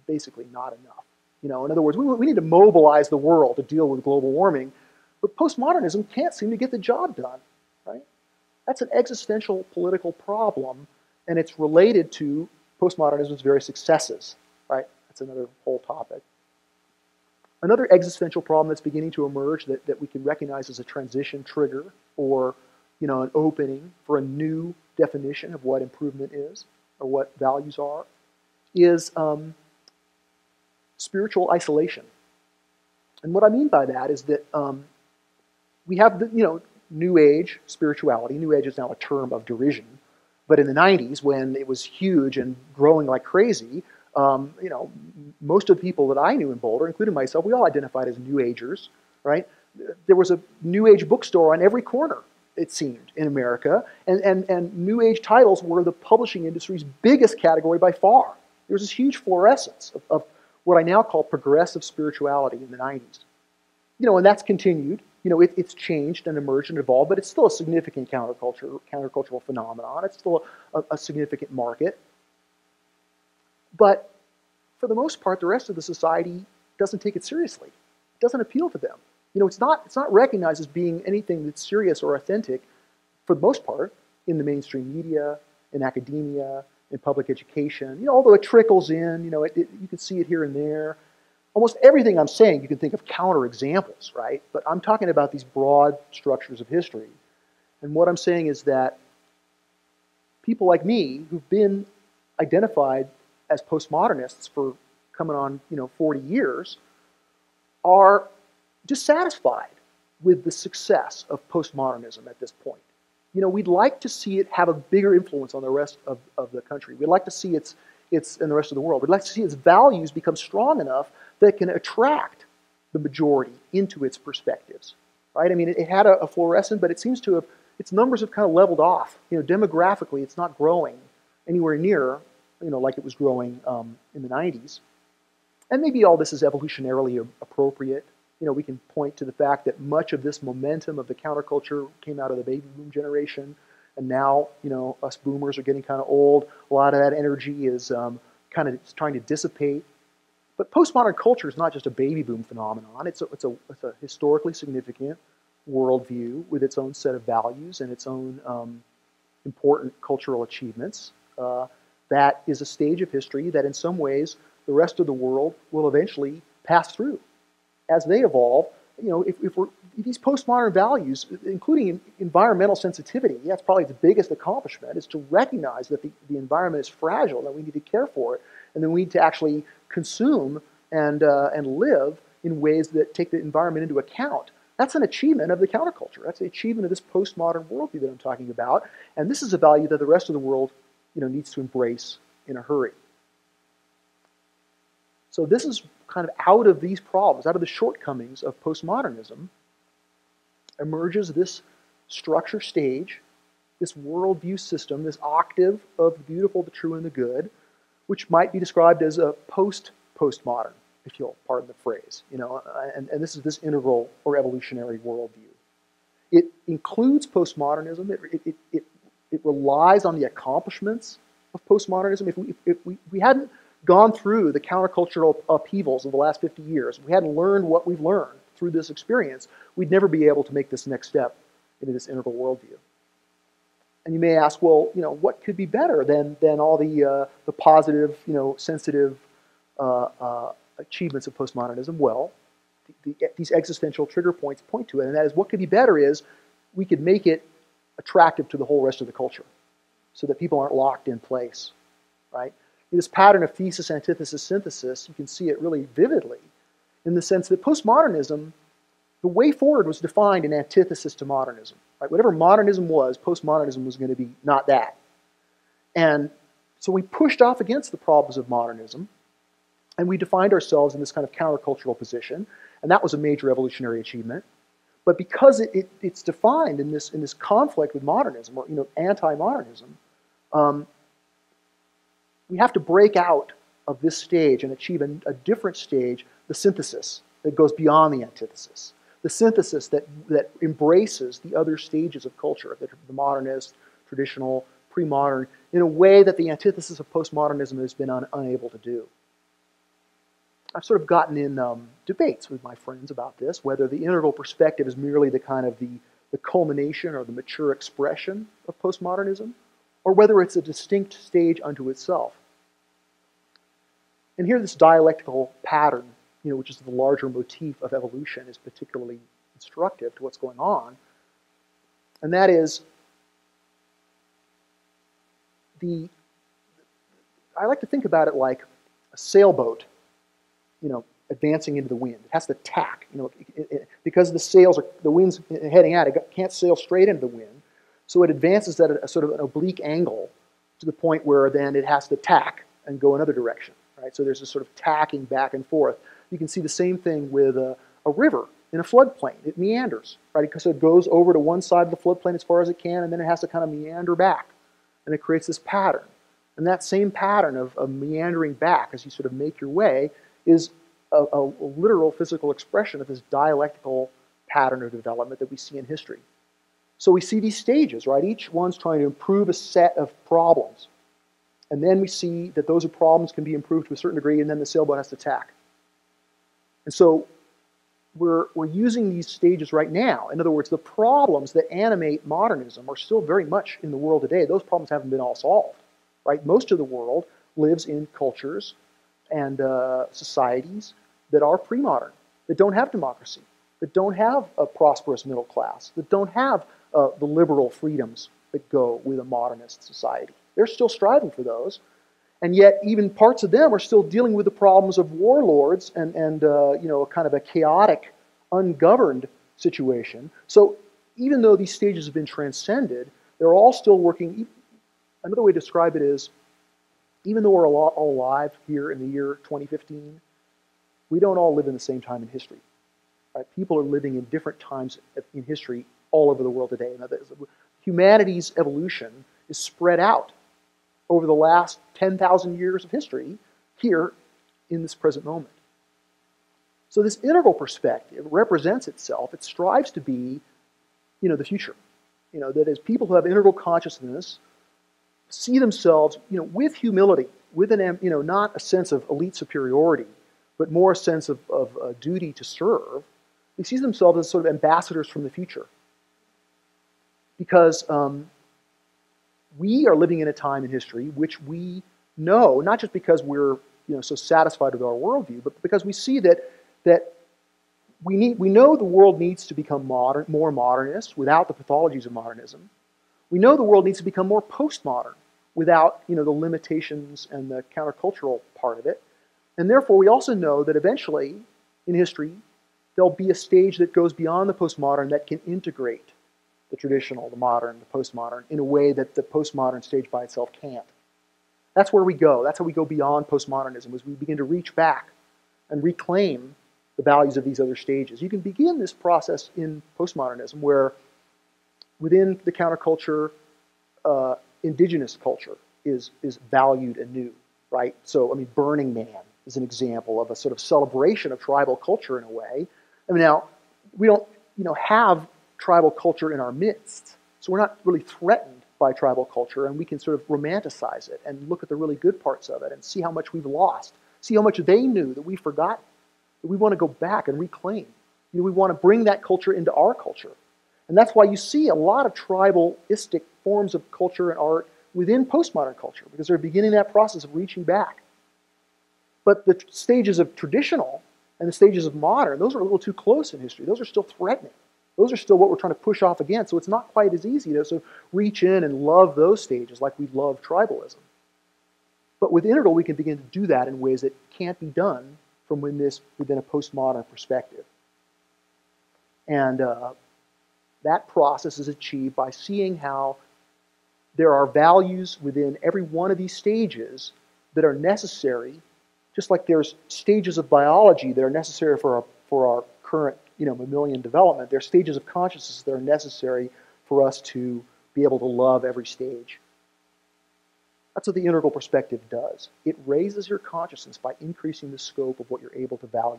basically not enough. In other words, we need to mobilize the world to deal with global warming, but postmodernism can't seem to get the job done, right? That's an existential political problem, and it's related to postmodernism's various successes, right? That's another whole topic. Another existential problem that's beginning to emerge that we can recognize as a transition trigger or an opening for a new definition of what improvement is or what values are is spiritual isolation. And what I mean by that is that we have the New Age spirituality. New Age is now a term of derision, but in the 90s when it was huge and growing like crazy, most of the people that I knew in Boulder, including myself, we all identified as New Agers, right? There was a New Age bookstore on every corner, it seemed, in America, and New Age titles were the publishing industry's biggest category by far. There was this huge fluorescence of what I now call progressive spirituality in the 90s. And that's continued. It's changed and emerged and evolved, but it's still a significant countercultural phenomenon. It's still a significant market. But for the most part, the rest of the society doesn't take it seriously. It doesn't appeal to them. You know, it's not recognized as being anything that's serious or authentic, for the most part, in the mainstream media, in academia, in public education. You know, although it trickles in, you know, you can see it here and there. Almost everything I'm saying, you can think of counterexamples, right? But I'm talking about these broad structures of history. And what I'm saying is that people like me, who've been identified as postmodernists for coming on, 40 years, are dissatisfied with the success of postmodernism at this point. You know, we'd like to see it have a bigger influence on the rest of the country. We'd like to see its in the rest of the world. We'd like to see its values become strong enough that it can attract the majority into its perspectives, right? I mean, it had a fluorescent, but it seems to have, its numbers have kind of leveled off. You know, demographically, it's not growing anywhere near, like it was growing in the 90s. And maybe all this is evolutionarily appropriate. You know, we can point to the fact that much of this momentum of the counterculture came out of the baby boom generation, and now, us boomers are getting kind of old. A lot of that energy is kind of trying to dissipate. But postmodern culture is not just a baby boom phenomenon. It's a historically significant worldview with its own set of values and its own important cultural achievements. That is a stage of history that in some ways the rest of the world will eventually pass through. As they evolve, if these postmodern values, including environmental sensitivity, that's probably the biggest accomplishment, is to recognize that the environment is fragile, that we need to care for it, and then we need to actually consume and live in ways that take the environment into account. That's an achievement of the counterculture. That's an achievement of this postmodern worldview that I'm talking about, and this is a value that the rest of the world, needs to embrace in a hurry. So this is kind of out of these problems, out of the shortcomings of postmodernism, emerges this structure stage, this worldview system, this octave of the beautiful, the true, and the good, which might be described as a postmodern, if you'll pardon the phrase. And this is this integral or evolutionary worldview. It includes postmodernism. It relies on the accomplishments of postmodernism. If we hadn't gone through the countercultural upheavals of the last 50 years, we hadn't learned what we've learned through this experience, we'd never be able to make this next step into this integral worldview. And you may ask, well, what could be better than all the positive, sensitive achievements of postmodernism? Well, these existential trigger points point to it, and that is, what could be better is we could make it attractive to the whole rest of the culture so that people aren't locked in place, right? This pattern of thesis, antithesis, synthesis, you can see it really vividly in the sense that postmodernism, the way forward was defined in antithesis to modernism. Right? Whatever modernism was, postmodernism was going to be not that. And so we pushed off against the problems of modernism, and we defined ourselves in this kind of countercultural position, and that was a major evolutionary achievement. But because it's defined in this conflict with modernism, or anti-modernism, we have to break out of this stage and achieve a different stage, the synthesis that goes beyond the antithesis. The synthesis that embraces the other stages of culture, the modernist, traditional, pre-modern, in a way that the antithesis of postmodernism has been unable to do. I've sort of gotten in debates with my friends about this, whether the integral perspective is merely the kind of the culmination or the mature expression of postmodernism, or whether it's a distinct stage unto itself. And here this dialectical pattern, which is the larger motif of evolution, is particularly instructive to what's going on. And that is, I like to think about it like a sailboat, advancing into the wind. It has to tack, because the wind's heading out, it can't sail straight into the wind. So it advances at a sort of an oblique angle to the point where then it has to tack and go another direction. Right? So there's a sort of tacking back and forth. You can see the same thing with a river in a floodplain. It meanders, right? Because it goes over to one side of the floodplain as far as it can, and then it has to kind of meander back. And it creates this pattern. And that same pattern of meandering back as you sort of make your way is a literal physical expression of this dialectical pattern of development that we see in history. So we see these stages, right? Each one's trying to improve a set of problems. And then we see that those problems can be improved to a certain degree, and then the sailboat has to tack. And so we're using these stages right now. In other words, the problems that animate modernism are still very much in the world today. Those problems haven't been all solved, right? Most of the world lives in cultures and societies that are pre-modern, that don't have democracy, that don't have a prosperous middle class, that don't have the liberal freedoms that go with a modernist society. They're still striving for those, and yet even parts of them are still dealing with the problems of warlords and kind of a chaotic, ungoverned situation. So even though these stages have been transcended, they're all still working. Another way to describe it is, even though we're all alive here in the year 2015, we don't all live in the same time in history. Right? People are living in different times in history all over the world today. Now, humanity's evolution is spread out over the last 10,000 years of history here in this present moment. So this integral perspective represents itself. It strives to be, the future. That is, people who have integral consciousness see themselves, with humility, with not a sense of elite superiority, but more a sense of duty to serve. They see themselves as sort of ambassadors from the future. Because we are living in a time in history which we know, not just because we're so satisfied with our worldview, but because we see that we know the world needs to become more modernist without the pathologies of modernism. We know the world needs to become more postmodern without the limitations and the countercultural part of it. And therefore, we also know that eventually, in history, there'll be a stage that goes beyond the postmodern that can integrate the traditional, the modern, the postmodern, in a way that the postmodern stage by itself can't. That's where we go. That's how we go beyond postmodernism, as we begin to reach back and reclaim the values of these other stages. You can begin this process in postmodernism, where within the counterculture, indigenous culture is valued anew, right? So, Burning Man is an example of a sort of celebration of tribal culture in a way. Now, we don't, have tribal culture in our midst, so we're not really threatened by tribal culture, and we can sort of romanticize it and look at the really good parts of it and see how much we've lost, see how much they knew that we've forgotten, that we want to go back and reclaim. We want to bring that culture into our culture. And that's why you see a lot of tribalistic forms of culture and art within postmodern culture, because they're beginning that process of reaching back. But the stages of traditional and the stages of modern, those are a little too close in history. Those are still threatening. Those are still what we're trying to push off against. So it's not quite as easy to reach in and love those stages like we love tribalism. But with integral, we can begin to do that in ways that can't be done from within a postmodern perspective. And that process is achieved by seeing how there are values within every one of these stages that are necessary, just like there's stages of biology that are necessary for our current mammalian development. There are stages of consciousness that are necessary for us to be able to love every stage. That's what the integral perspective does. It raises your consciousness by increasing the scope of what you're able to value.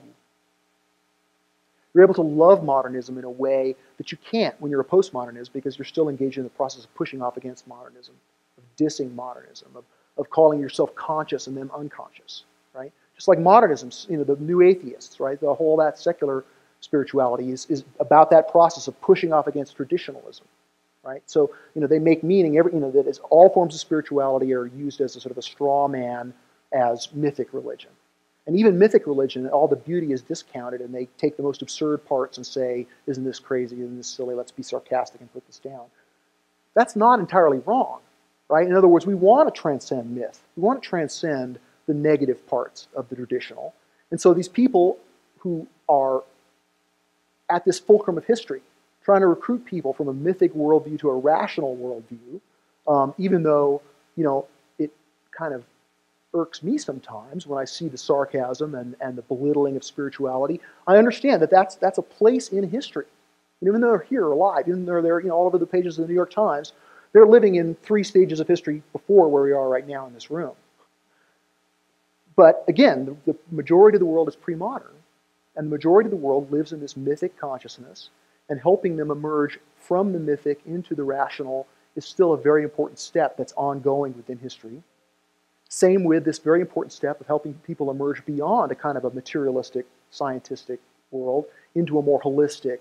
You're able to love modernism in a way that you can't when you're a postmodernist, because you're still engaged in the process of pushing off against modernism, of dissing modernism, of calling yourself conscious and them unconscious, right? Just like modernism, the new atheists, right? The whole that secular spirituality is about that process of pushing off against traditionalism, right? So, they make meaning that is all forms of spirituality are used as a sort of a straw man as mythic religion. And even mythic religion, all the beauty is discounted, and they take the most absurd parts and say, isn't this crazy, isn't this silly, let's be sarcastic and put this down. That's not entirely wrong, right? In other words, we want to transcend myth. We want to transcend the negative parts of the traditional. And so these people who are at this fulcrum of history, trying to recruit people from a mythic worldview to a rational worldview, even though, it kind of irks me sometimes when I see the sarcasm and the belittling of spirituality. I understand that that's a place in history. And even though they're here alive, even though they're all over the pages of the New York Times, they're living in 3 stages of history before where we are right now in this room. But again, the majority of the world is pre-modern, and the majority of the world lives in this mythic consciousness, and helping them emerge from the mythic into the rational is still a very important step that's ongoing within history. Same with this very important step of helping people emerge beyond a kind of a materialistic, scientistic world into a more holistic,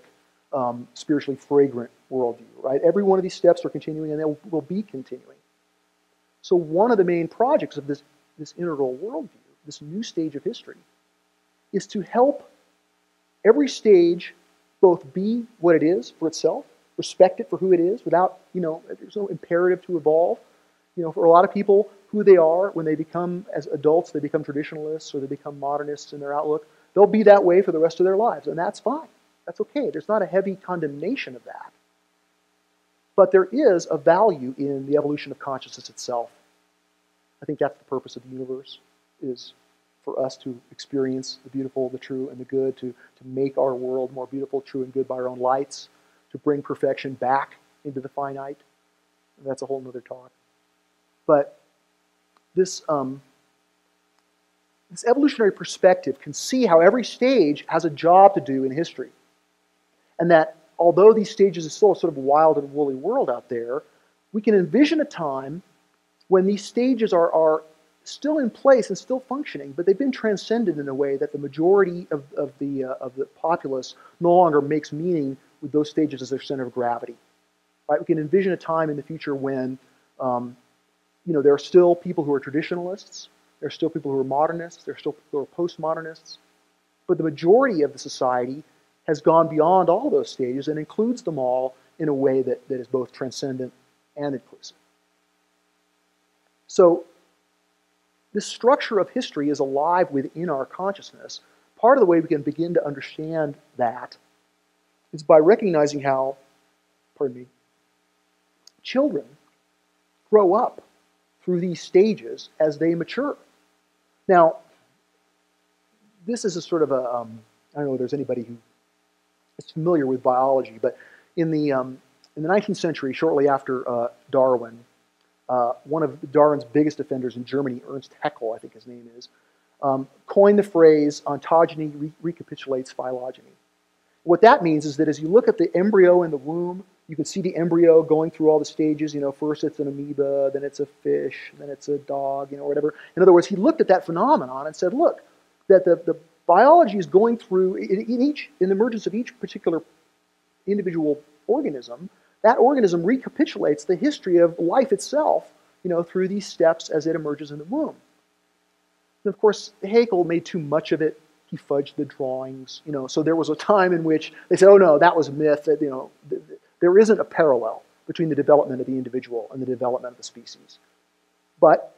spiritually fragrant worldview, right? Every one of these steps are continuing, and they will be continuing. So one of the main projects of this integral worldview, this new stage of history, is to help every stage both be what it is for itself, respect it for who it is, without, there's no imperative to evolve. For a lot of people, who they are when they become, as adults, they become traditionalists or they become modernists in their outlook, they'll be that way for the rest of their lives, and that's fine. That's okay. There's not a heavy condemnation of that. But there is a value in the evolution of consciousness itself. I think that's the purpose of the universe, is for us to experience the beautiful, the true, and the good, to make our world more beautiful, true, and good by our own lights, to bring perfection back into the finite. And that's a whole other talk. But this evolutionary perspective can see how every stage has a job to do in history. And that although these stages are still a sort of wild and woolly world out there, we can envision a time when these stages are still in place and still functioning, but they've been transcended in a way that the majority of the populace no longer makes meaning with those stages as their center of gravity. Right? We can envision a time in the future when there are still people who are traditionalists, there are still people who are modernists, there are still people who are postmodernists, but the majority of the society has gone beyond all those stages and includes them all in a way that is both transcendent and inclusive. So this structure of history is alive within our consciousness. Part of the way we can begin to understand that is by recognizing how, children grow up through these stages as they mature. Now, this is a sort of a, I don't know if there's anybody who is familiar with biology, but in the 19th century, shortly after Darwin, one of Darwin's biggest defenders in Germany, Ernst Haeckel, I think his name is, coined the phrase, ontogeny recapitulates phylogeny. What that means is that as you look at the embryo in the womb, you can see the embryo going through all the stages. First it's an amoeba, then it's a fish, then it's a dog, whatever. In other words, he looked at that phenomenon and said, look, that the biology is going through, in the emergence of each particular individual organism, that organism recapitulates the history of life itself, through these steps as it emerges in the womb. And of course, Hegel made too much of it. He fudged the drawings, so there was a time in which they said, oh no, that was a myth, that, there isn't a parallel between the development of the individual and the development of the species. But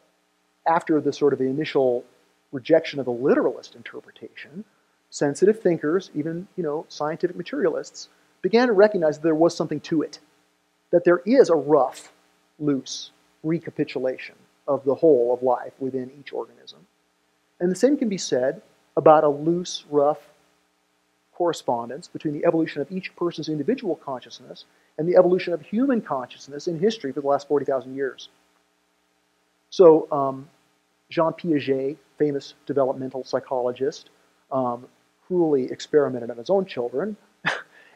after the sort of the initial rejection of the literalist interpretation, sensitive thinkers, even, scientific materialists, began to recognize that there was something to it, that there is a rough, loose recapitulation of the whole of life within each organism. And the same can be said about a loose, rough correspondence between the evolution of each person's individual consciousness and the evolution of human consciousness in history for the last 40,000 years. So Jean Piaget, famous developmental psychologist, cruelly experimented on his own children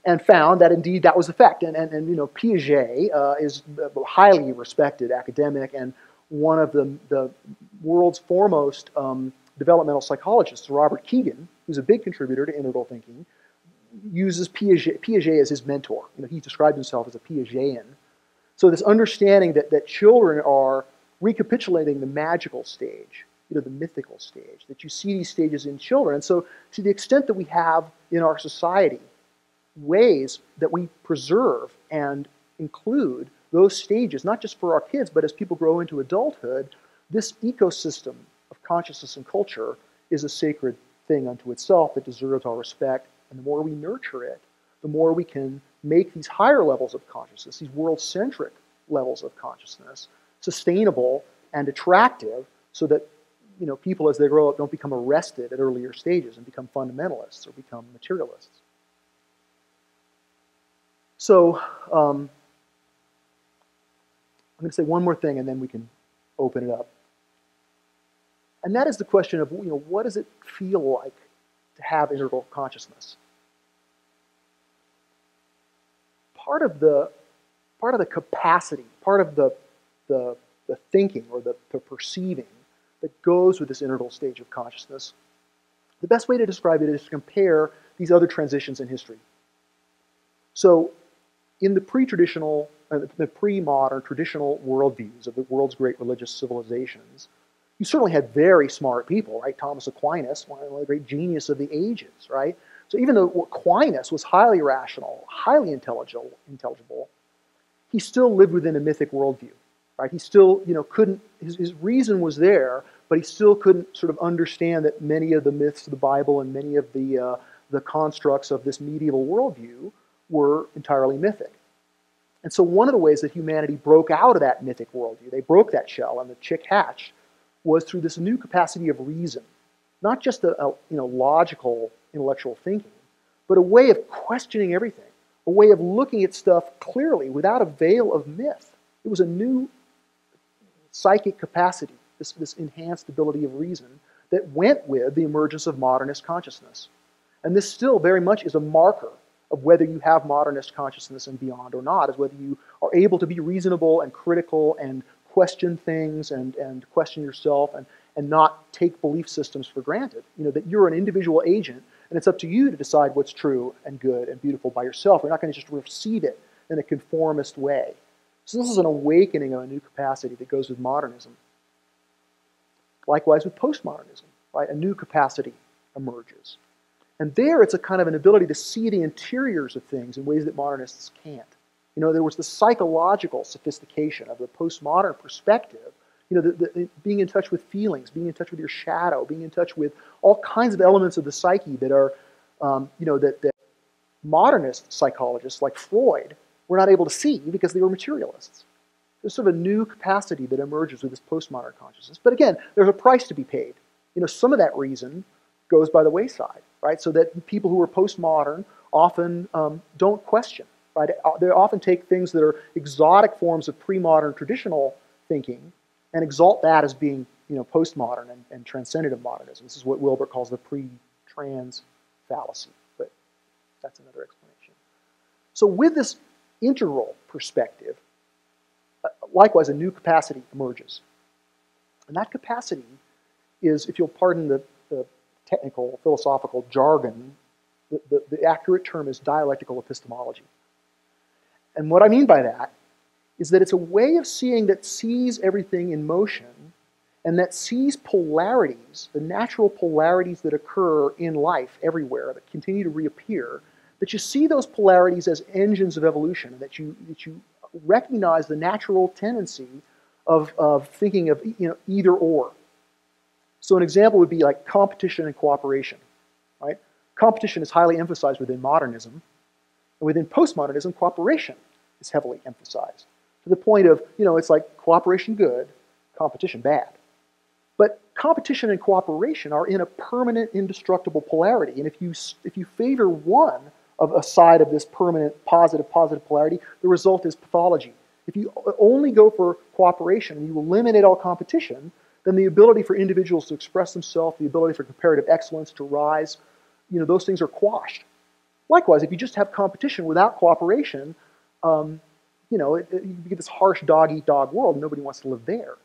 and found that indeed that was the fact. And Piaget is a highly respected academic and one of the world's foremost developmental psychologists. Robert Keegan, who's a big contributor to integral thinking, uses Piaget as his mentor. He describes himself as a Piagetian. So this understanding that children are recapitulating the magical stage, the mythical stage, that you see these stages in children. And so to the extent that we have in our society ways that we preserve and include those stages, not just for our kids, but as people grow into adulthood, this ecosystem of consciousness and culture is a sacred thing unto itself that deserves our respect. And the more we nurture it, the more we can make these higher levels of consciousness, these world-centric levels of consciousness, sustainable and attractive so that people as they grow up don't become arrested at earlier stages and become fundamentalists or become materialists. So I'm going to say one more thing and then we can open it up. And that is the question of, what does it feel like to have integral consciousness? Part of the capacity, part of the thinking or the perceiving that goes with this interval stage of consciousness. The best way to describe it is to compare these other transitions in history. So in the pre-traditional, the pre-modern traditional worldviews of the world's great religious civilizations, you certainly had very smart people, right? Thomas Aquinas, one of the great genius of the ages, right? So even though Aquinas was highly rational, highly intelligible, he still lived within a mythic worldview, right? He still, couldn't, his reason was there, but he still couldn't sort of understand that many of the myths of the Bible and many of the constructs of this medieval worldview were entirely mythic. And so one of the ways that humanity broke out of that mythic worldview, they broke that shell and the chick hatched, was through this new capacity of reason. Not just a logical, intellectual thinking, but a way of questioning everything, a way of looking at stuff clearly without a veil of myth. It was a new psychic capacity, this enhanced ability of reason that went with the emergence of modernist consciousness. And this still very much is a marker of whether you have modernist consciousness and beyond or not, is whether you are able to be reasonable and critical and question things and question yourself and not take belief systems for granted. That you're an individual agent and it's up to you to decide what's true and good and beautiful by yourself. You're not going to just receive it in a conformist way. So this is an awakening of a new capacity that goes with modernism. Likewise with postmodernism, right? A new capacity emerges. And there it's a kind of an ability to see the interiors of things in ways that modernists can't. There was the psychological sophistication of the postmodern perspective, the being in touch with feelings, being in touch with your shadow, being in touch with all kinds of elements of the psyche that are, that modernist psychologists like Freud were not able to see because they were materialists. There's sort of a new capacity that emerges with this postmodern consciousness. But again, there's a price to be paid. Some of that reason goes by the wayside, right? So that people who are postmodern often don't question, right? They often take things that are exotic forms of pre-modern traditional thinking and exalt that as being, postmodern and transcendent modernism. This is what Wilbur calls the pre-trans fallacy, but that's another explanation. So with this integral perspective, likewise, a new capacity emerges. And that capacity is, if you'll pardon the technical, philosophical jargon, the accurate term is dialectical epistemology. And what I mean by that is that it's a way of seeing that sees everything in motion and that sees polarities, the natural polarities that occur in life everywhere, that continue to reappear, that you see those polarities as engines of evolution, and that you recognize the natural tendency of thinking of either or. So an example would be like competition and cooperation, right? Competition is highly emphasized within modernism, and within postmodernism, cooperation is heavily emphasized. To the point of, it's like cooperation good, competition bad. But competition and cooperation are in a permanent, indestructible polarity. And if you favor one of a side of this permanent positive polarity, the result is pathology. If you only go for cooperation and you eliminate all competition, then the ability for individuals to express themselves, the ability for comparative excellence to rise, those things are quashed. Likewise, if you just have competition without cooperation, you get this harsh dog-eat-dog world, and nobody wants to live there.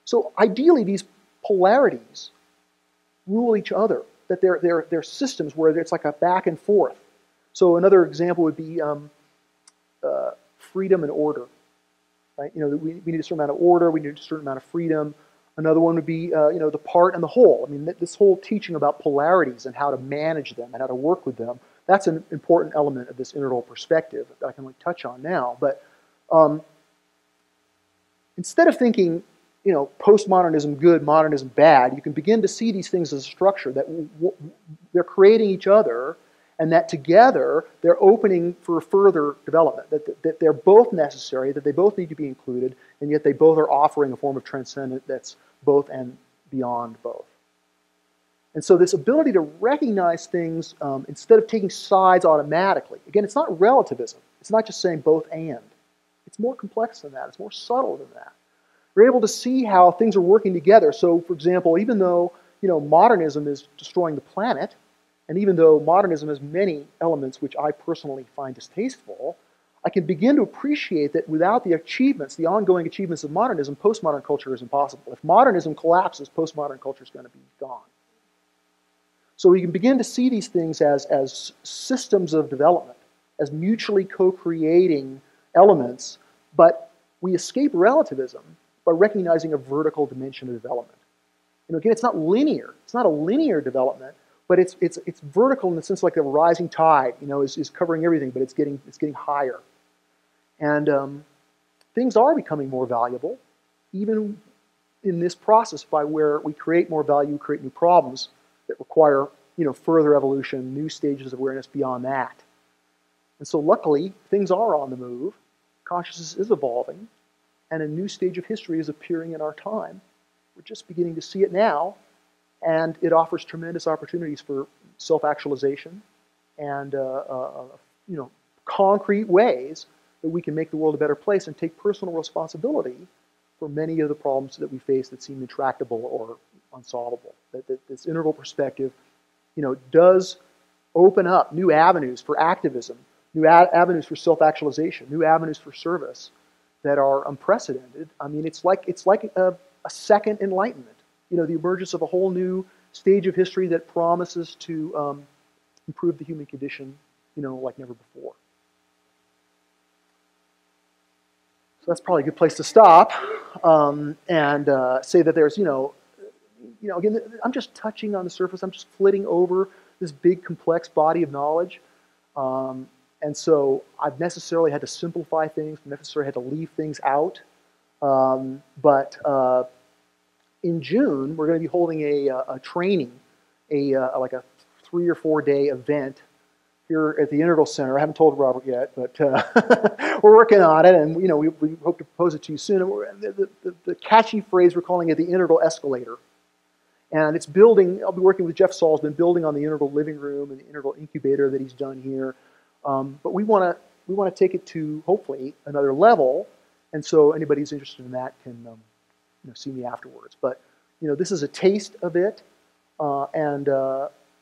So ideally, these polarities rule each other, that they're systems where it's like a back and forth. So another example would be freedom and order. Right? We need a certain amount of order, we need a certain amount of freedom. Another one would be, the part and the whole. I mean, this whole teaching about polarities and how to manage them and how to work with them, that's an important element of this integral perspective that I can only touch on now. But instead of thinking, postmodernism good, modernism bad, you can begin to see these things as a structure that they're creating each other, and that together they're opening for further development, that they're both necessary, that they both need to be included, and yet they both are offering a form of transcendence that's both and beyond both. And so this ability to recognize things instead of taking sides automatically, again, it's not relativism. It's not just saying both and. It's more complex than that. It's more subtle than that. We're able to see how things are working together. So, for example, even though modernism is destroying the planet, and even though modernism has many elements which I personally find distasteful, I can begin to appreciate that without the achievements, the ongoing achievements of modernism, postmodern culture is impossible. If modernism collapses, postmodern culture is going to be gone. So we can begin to see these things as systems of development, as mutually co-creating elements, but we escape relativism by recognizing a vertical dimension of development. Again, it's not linear. It's not a linear development, but it's vertical in the sense like the rising tide, is covering everything, but it's getting higher. And things are becoming more valuable, even in this process by where we create more value, create new problems that require further evolution, new stages of awareness beyond that. And so luckily, things are on the move, consciousness is evolving, and a new stage of history is appearing in our time. We're just beginning to see it now, and it offers tremendous opportunities for self-actualization and concrete ways that we can make the world a better place and take personal responsibility for many of the problems that we face that seem intractable or unsolvable. That this integral perspective, does open up new avenues for activism, new avenues for self-actualization, new avenues for service that are unprecedented. I mean, it's like a second enlightenment. The emergence of a whole new stage of history that promises to improve the human condition, like never before. So that's probably a good place to stop, and say that there's, again, I'm just touching on the surface. I'm just flitting over this big, complex body of knowledge. And so I've necessarily had to simplify things, necessarily had to leave things out. But in June, we're going to be holding a training, like a 3 or 4 day event here at the Integral Center. I haven't told Robert yet, but we're working on it, and we hope to propose it to you soon. And the catchy phrase, we're calling it the Integral Escalator. And it's building, I'll be working with Jeff Salzman, building on the Integral Living Room and the Integral Incubator that he's done here. But we want to take it to, hopefully, another level. And so anybody who's interested in that can see me afterwards. But this is a taste of it, and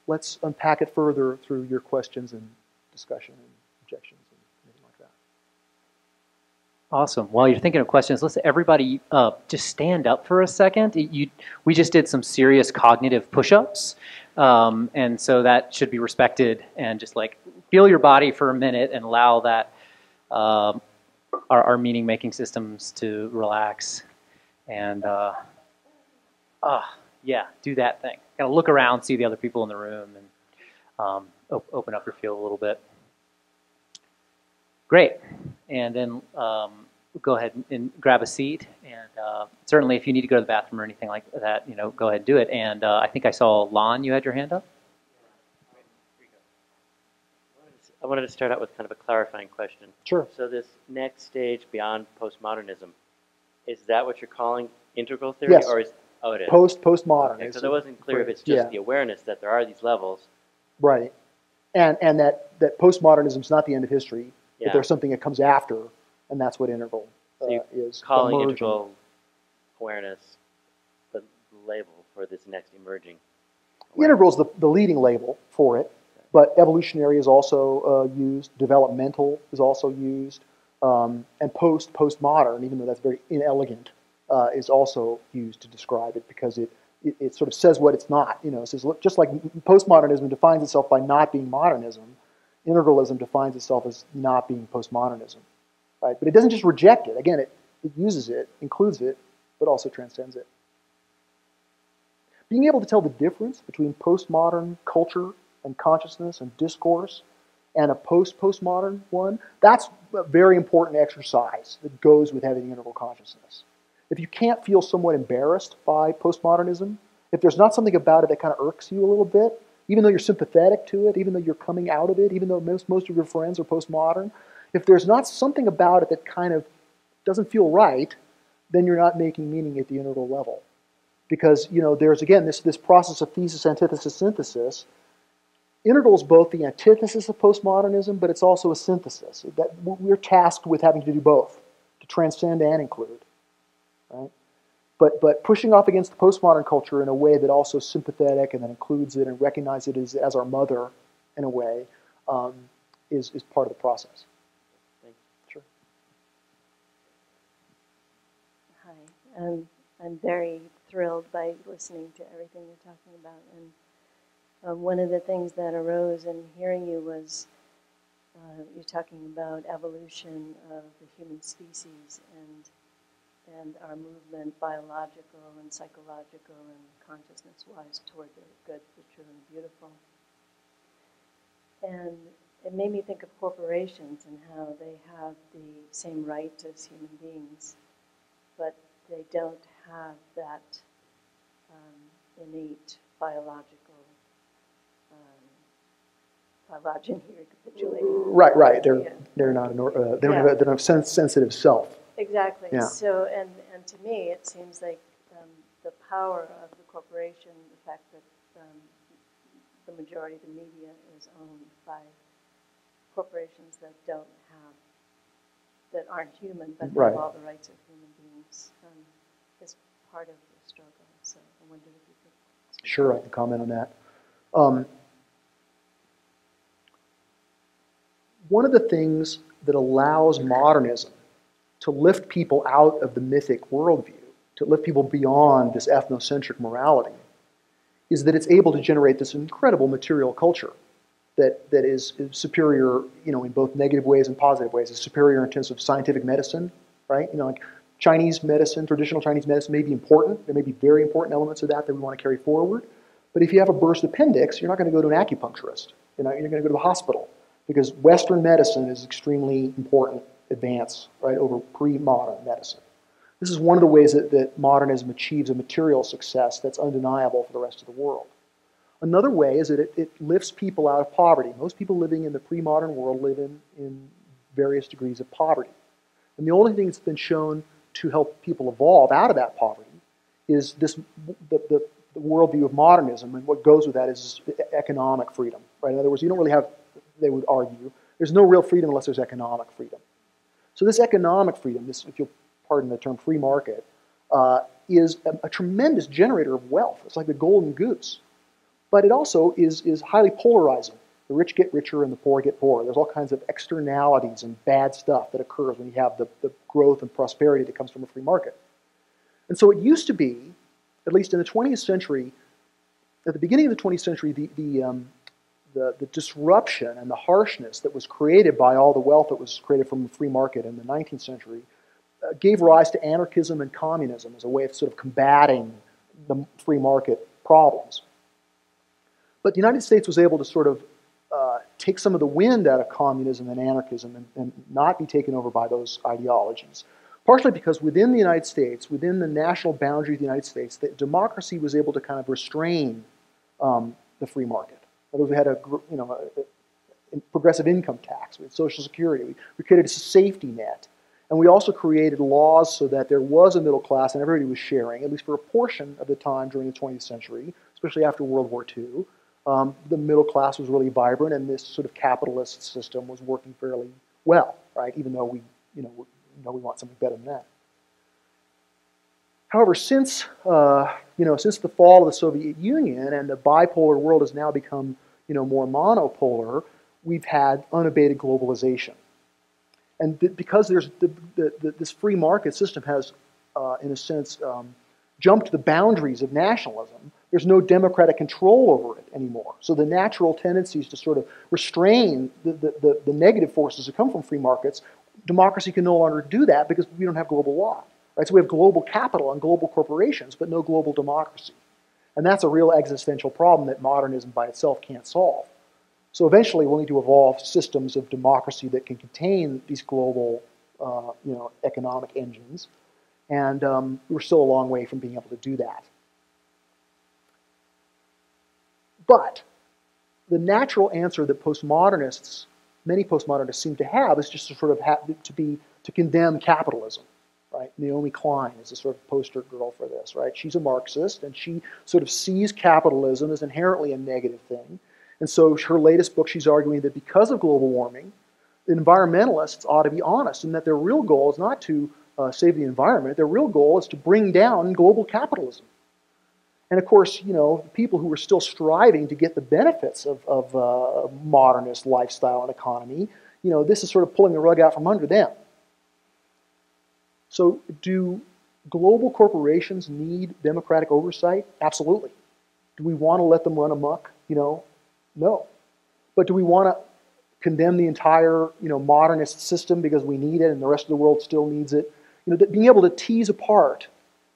let's unpack it further through your questions and discussion and objections and anything like that. Awesome. While you're thinking of questions, let's everybody just stand up for a second. We just did some serious cognitive push-ups, and so that should be respected. And just like feel your body for a minute and allow that our meaning-making systems to relax. And yeah, do that thing. Kind of look around, see the other people in the room, and open up your field a little bit. Great. And then go ahead and grab a seat. And certainly, if you need to go to the bathroom or anything like that, go ahead and do it. And I think I saw Lon. You had your hand up. I wanted to start out with kind of a clarifying question. Sure. So this next stage beyond postmodernism, is that what you're calling integral theory? Yes. Or is, oh, it is. Postmodern. Because I wasn't clear if it's just the awareness that there are these levels. Right. And that postmodernism is not the end of history. Yeah. But there's something that comes after, and that's what integral is. Calling emerging. integral awareness the label for this next emerging awareness. Integral is the leading label for it, but evolutionary is also used, developmental is also used, and postmodern, even though that's very inelegant, is also used to describe it because it sort of says what it's not. It says, look, just like postmodernism defines itself by not being modernism, integralism defines itself as not being postmodernism, right? But it doesn't just reject it. Again, it uses it, includes it, but also transcends it. Being able to tell the difference between postmodern culture and consciousness and discourse and a postmodern one, that's a very important exercise that goes with having integral consciousness. If you can't feel somewhat embarrassed by postmodernism, if there's not something about it that kind of irks you a little bit, even though you're sympathetic to it, even though you're coming out of it, even though most of your friends are postmodern, if there's not something about it that kind of doesn't feel right, then you're not making meaning at the integral level. Because, there's, again, this process of thesis, antithesis, synthesis. Integral is both the antithesis of postmodernism, but it's also a synthesis. That we're tasked with having to do both, to transcend and include. Right? But pushing off against the postmodern culture in a way that also is sympathetic and that includes it and recognizes it as our mother in a way is part of the process. And I'm very thrilled by listening to everything you're talking about. And one of the things that arose in hearing you was you're talking about evolution of the human species and our movement, biological and psychological and consciousness-wise, toward the good, the true, and the beautiful. And it made me think of corporations and how they have the same rights as human beings, but they don't have that innate biological phylogeny recapitulating. Right. They're Yeah. they're not they don't have sensitive self. Exactly. Yeah. So, and to me, it seems like the power of the corporation, the fact that the majority of the media is owned by corporations that don't have, that aren't human, but Right. have all the rights of human beings, is part of the struggle. So I wondered if you could. Sure, I can comment on that. One of the things that allows modernism to lift people out of the mythic worldview, to lift people beyond this ethnocentric morality, is that it's able to generate this incredible material culture that is superior, in both negative ways and positive ways. It's superior in terms of scientific medicine, right? Like Chinese medicine, traditional Chinese medicine may be important. There may be very important elements of that we want to carry forward. But if you have a burst appendix, you're not going to go to an acupuncturist. You're going to go to the hospital, because Western medicine is extremely important advance, right, over pre-modern medicine. This is one of the ways that modernism achieves a material success that's undeniable for the rest of the world. Another way is that it lifts people out of poverty. Most people living in the pre-modern world live in various degrees of poverty. And the only thing that's been shown to help people evolve out of that poverty is the worldview of modernism, and what goes with that is economic freedom, right? In other words, you don't really have, they would argue, there's no real freedom unless there's economic freedom. So this economic freedom, this, if you'll pardon the term free market, is a tremendous generator of wealth. It's like the golden goose. But it also is highly polarizing. The rich get richer and the poor get poorer. There's all kinds of externalities and bad stuff that occurs when you have the growth and prosperity that comes from a free market. And so it used to be, at least in the 20th century, at the beginning of the 20th century, the disruption and the harshness that was created by all the wealth that was created from the free market in the 19th century gave rise to anarchism and communism as a way of sort of combating the free market problems. But the United States was able to sort of take some of the wind out of communism and anarchism and not be taken over by those ideologies. Partially because within the United States, within the national boundary of the United States, that democracy was able to kind of restrain the free market. In other words, we had a progressive income tax, we had Social Security, we created a safety net. And we also created laws so that there was a middle class and everybody was sharing, at least for a portion of the time during the 20th century, especially after World War II. The middle class was really vibrant, and this sort of capitalist system was working fairly well, right? Even though we want something better than that. However, since the fall of the Soviet Union and the bipolar world has now become more monopolar, we've had unabated globalization. And because there's this free market system has, in a sense, jumped the boundaries of nationalism, there's no democratic control over it anymore. So the natural tendencies to sort of restrain the negative forces that come from free markets, democracy can no longer do that because we don't have global law. Right? So we have global capital and global corporations, but no global democracy. And that's a real existential problem that modernism by itself can't solve. So eventually we'll need to evolve systems of democracy that can contain these global economic engines. And we're still a long way from being able to do that. But the natural answer that many postmodernists seem to have is just to sort of to condemn capitalism. Right? Naomi Klein is a sort of poster girl for this, right? She's a Marxist, and she sort of sees capitalism as inherently a negative thing. And so her latest book, she's arguing that because of global warming, environmentalists ought to be honest, and that their real goal is not to save the environment. Their real goal is to bring down global capitalism. And of course, the people who are still striving to get the benefits of modernist lifestyle and economy, this is sort of pulling the rug out from under them. So do global corporations need democratic oversight? Absolutely. Do we want to let them run amok? No. But do we want to condemn the entire, modernist system because we need it and the rest of the world still needs it? Being able to tease apart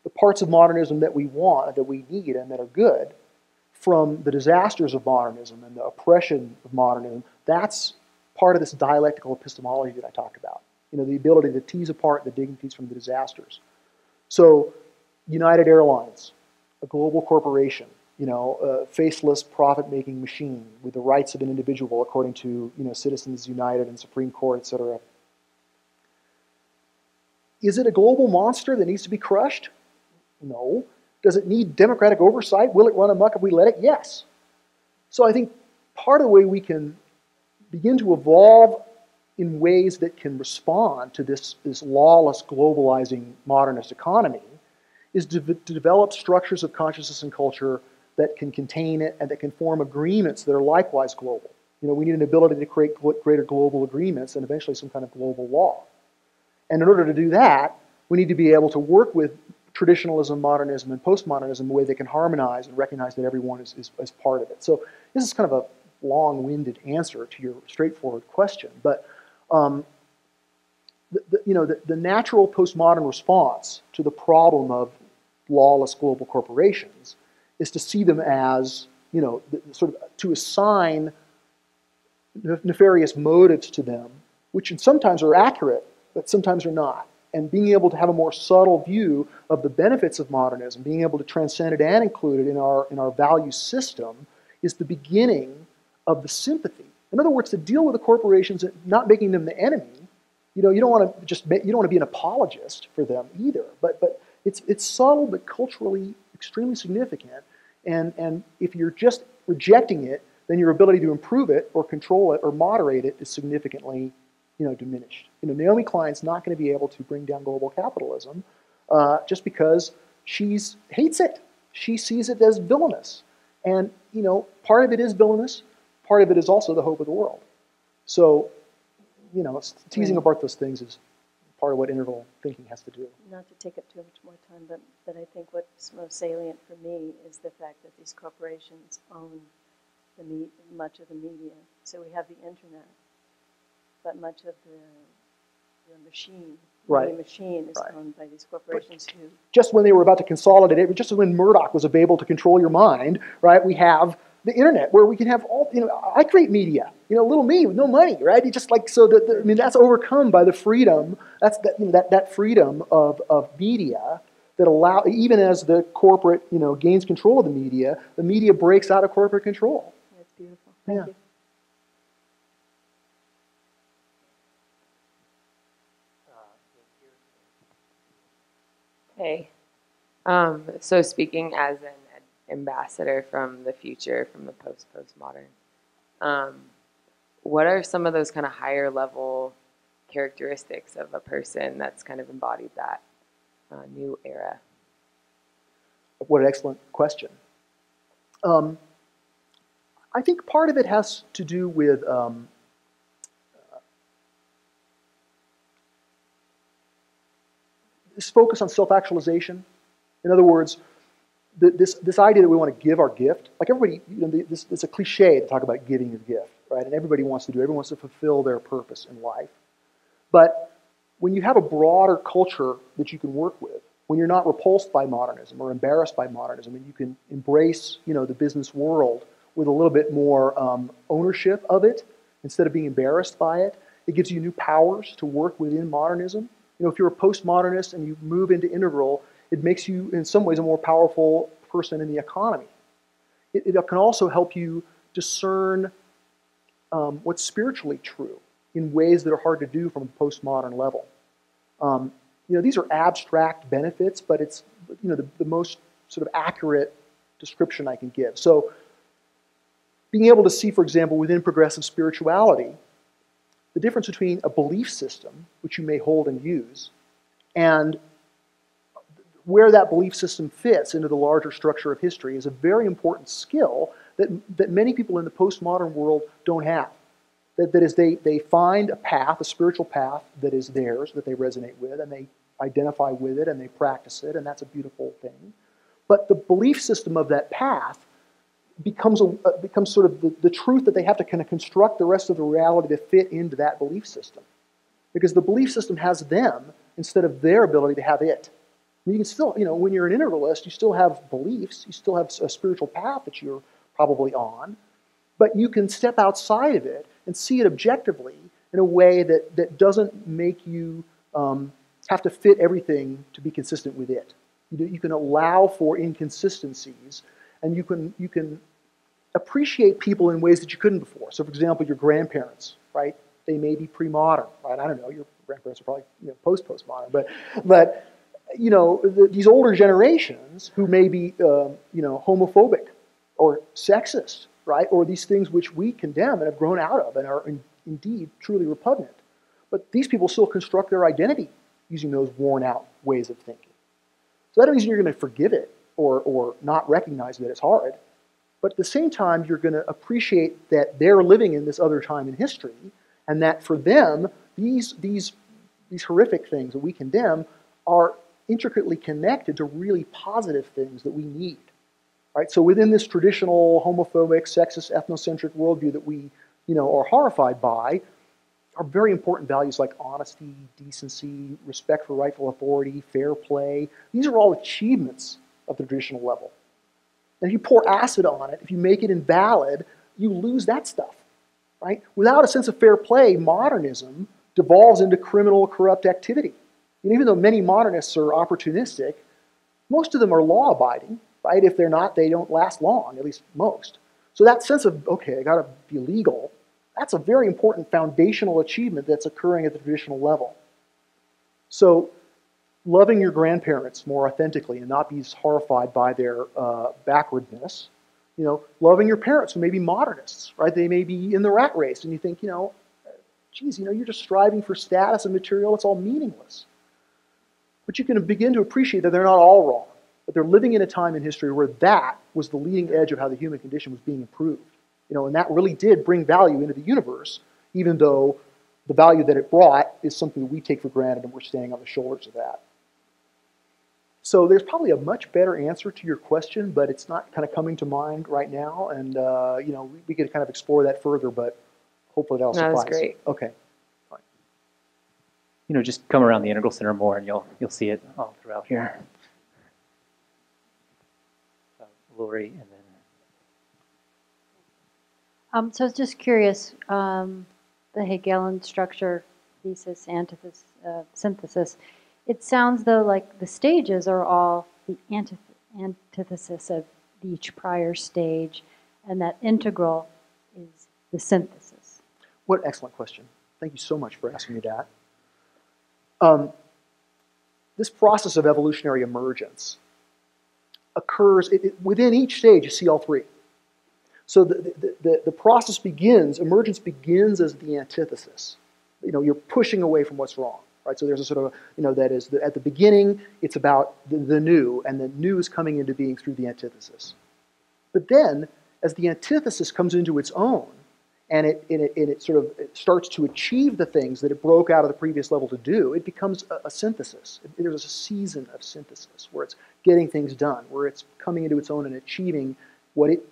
the parts of modernism that we want, that we need, and that are good, from the disasters of modernism and the oppression of modernism, that's part of this dialectical epistemology that I talked about. The ability to tease apart the dignities from the disasters. So, United Airlines, a global corporation, a faceless profit-making machine with the rights of an individual according to, Citizens United and Supreme Court, etc. Is it a global monster that needs to be crushed? No. Does it need democratic oversight? Will it run amok if we let it? Yes. So I think part of the way we can begin to evolve in ways that can respond to this lawless, globalizing modernist economy is to develop structures of consciousness and culture that can contain it and that can form agreements that are likewise global. We need an ability to create greater global agreements and eventually some kind of global law. And in order to do that, we need to be able to work with traditionalism, modernism, and postmodernism in a way that can harmonize and recognize that everyone is part of it. So this is kind of a long-winded answer to your straightforward question, but the natural postmodern response to the problem of lawless global corporations is to see them as, sort of to assign nefarious motives to them, which sometimes are accurate, but sometimes are not. And being able to have a more subtle view of the benefits of modernism, being able to transcend it and include it in our value system, is the beginning of the sympathy. In other words, to deal with the corporations, not making them the enemy. You don't want to be an apologist for them either. But it's subtle but culturally extremely significant. And if you're just rejecting it, then your ability to improve it or control it or moderate it is significantly diminished. Naomi Klein's not going to be able to bring down global capitalism just because she hates it. She sees it as villainous. And, part of it is villainous. Part of it is also the hope of the world. So, teasing apart those things is part of what interval thinking has to do. Not to take up too much more time, but I think what's most salient for me is the fact that these corporations own much of the media. So we have the internet, but much of the machine, right. the machine is owned by these corporations who... Just when they were about to consolidate it, just when Murdoch was able to control your mind, right, we have the internet where we can have all, I create media, little me with no money, right? It's just that's overcome by the freedom, that freedom of media that allow, even as the corporate, gains control of the media breaks out of corporate control. That's beautiful. Thank you. Hey, so speaking as an ambassador from the future, from the postmodern, what are some of those kind of higher level characteristics of a person that's kind of embodied that new era? What an excellent question. I think part of it has to do with this focus on self-actualization. In other words, this idea that we want to give our gift, like everybody, it's a cliche to talk about giving your gift, right? And everybody wants to everyone wants to fulfill their purpose in life. But when you have a broader culture that you can work with, when you're not repulsed by modernism or embarrassed by modernism, and you can embrace, the business world with a little bit more ownership of it instead of being embarrassed by it, it gives you new powers to work within modernism. If you're a postmodernist and you move into integral, it makes you, in some ways, a more powerful person in the economy. It can also help you discern what's spiritually true in ways that are hard to do from a postmodern level. These are abstract benefits, but it's the most sort of accurate description I can give. So, being able to see, for example, within progressive spirituality, the difference between a belief system, which you may hold and use, and where that belief system fits into the larger structure of history is a very important skill that many people in the postmodern world don't have. That is, they find a path, a spiritual path that is theirs, that they resonate with, and they identify with it, and they practice it, and that's a beautiful thing. But the belief system of that path becomes sort of the truth that they have to kind of construct the rest of the reality to fit into that belief system. Because the belief system has them instead of their ability to have it. You can still, when you're an integralist, you still have beliefs, you still have a spiritual path that you're probably on, but you can step outside of it and see it objectively in a way that doesn't make you have to fit everything to be consistent with it. You can allow for inconsistencies, and you can appreciate people in ways that you couldn't before. So, for example, your grandparents, right? They may be pre-modern, right? I don't know. Your grandparents are probably post-postmodern, but these older generations who may be homophobic or sexist, right? Or these things which we condemn and have grown out of and are indeed truly repugnant. But these people still construct their identity using those worn-out ways of thinking. So that doesn't mean you're going to forgive it or not recognize that it's hard. But at the same time, you're going to appreciate that they're living in this other time in history, and that for them, these horrific things that we condemn are intricately connected to really positive things that we need. Right? So within this traditional homophobic, sexist, ethnocentric worldview that we are horrified by, are very important values like honesty, decency, respect for rightful authority, fair play. These are all achievements of the traditional level. And if you pour acid on it, if you make it invalid, you lose that stuff. Right? Without a sense of fair play, modernism devolves into criminal, corrupt activity. And even though many modernists are opportunistic, most of them are law-abiding. Right? If they're not, they don't last long, at least most. So that sense of, okay, I got to be legal, that's a very important foundational achievement that's occurring at the traditional level. So loving your grandparents more authentically and not be horrified by their backwardness, loving your parents who may be modernists, right? They may be in the rat race, and you think, geez, you're just striving for status and material, it's all meaningless. But you can begin to appreciate that they're not all wrong. But they're living in a time in history where that was the leading edge of how the human condition was being improved. And that really did bring value into the universe, even though the value that it brought is something that we take for granted and we're standing on the shoulders of that. So there's probably a much better answer to your question, but it's not kind of coming to mind right now. And, we could kind of explore that further, but hopefully that'll suffice. That was great. Okay. Fine. Just come around the Integral Center more and you'll see it all throughout here. Lori, and then. So I was just curious, the Hegelian structure, thesis, antithesis, synthesis, it sounds though like the stages are all the antithesis of each prior stage, and that integral is the synthesis. What an excellent question. Thank you so much for asking me that. This process of evolutionary emergence occurs within each stage. You see all three. So the process begins. Emergence begins as the antithesis. You're pushing away from what's wrong, right? So there's a sort of that is at the beginning. It's about the new, and the new is coming into being through the antithesis. But then, as the antithesis comes into its own, and it sort of starts to achieve the things that it broke out of the previous level to do, it becomes a synthesis. There's a season of synthesis where it's getting things done, where it's coming into its own and achieving what it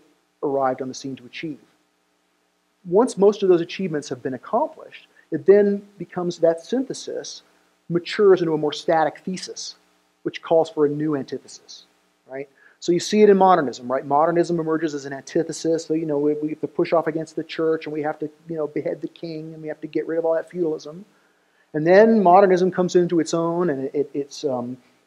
arrived on the scene to achieve. Once most of those achievements have been accomplished, it then becomes that synthesis matures into a more static thesis, which calls for a new antithesis, right? So you see it in modernism, right? Modernism emerges as an antithesis. So, we have to push off against the church, and we have to, behead the king, and we have to get rid of all that feudalism. And then modernism comes into its own, and it's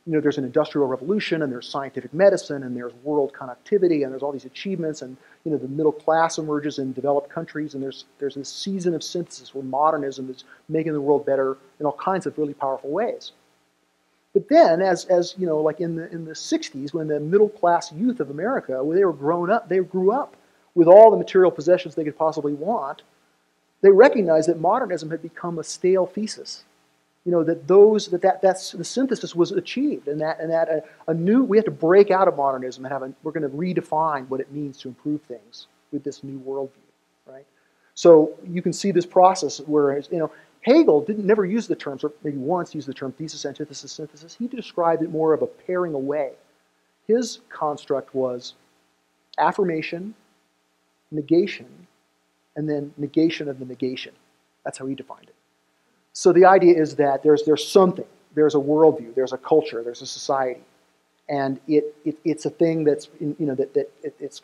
there's an industrial revolution, and there's scientific medicine, and there's world connectivity, and there's all these achievements, and the middle class emerges in developed countries, and there's this season of synthesis where modernism is making the world better in all kinds of really powerful ways. But then, as like in the 60s, when the middle class youth of America, when they were grown up, they grew up with all the material possessions they could possibly want. They recognized that modernism had become a stale thesis. That the synthesis was achieved, and that a new, we have to break out of modernism and we're going to redefine what it means to improve things with this new worldview, right? So you can see this process where, Hegel never use the terms, or maybe once used the term thesis, antithesis, synthesis. He described it more of a paring away. His construct was affirmation, negation, and then negation of the negation. That's how he defined it. So the idea is that there's something, there's a worldview, there's a culture, there's a society, and it's a thing that's the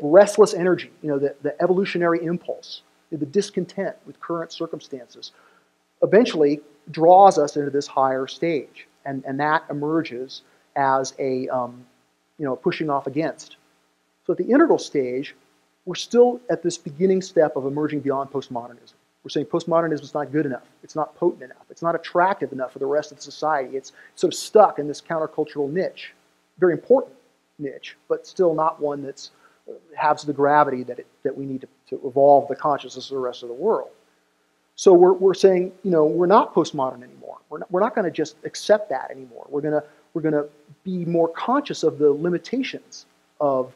restless energy, the evolutionary impulse, the discontent with current circumstances, eventually draws us into this higher stage, and that emerges as a pushing off against. So at the integral stage, we're still at this beginning step of emerging beyond postmodernism. We're saying postmodernism is not good enough. It's not potent enough. It's not attractive enough for the rest of society. It's sort of stuck in this countercultural niche, very important niche, but still not one that's has the gravity that we need to evolve the consciousness of the rest of the world. So we're saying, we're not postmodern anymore. We're not going to just accept that anymore. We're going to be more conscious of the limitations of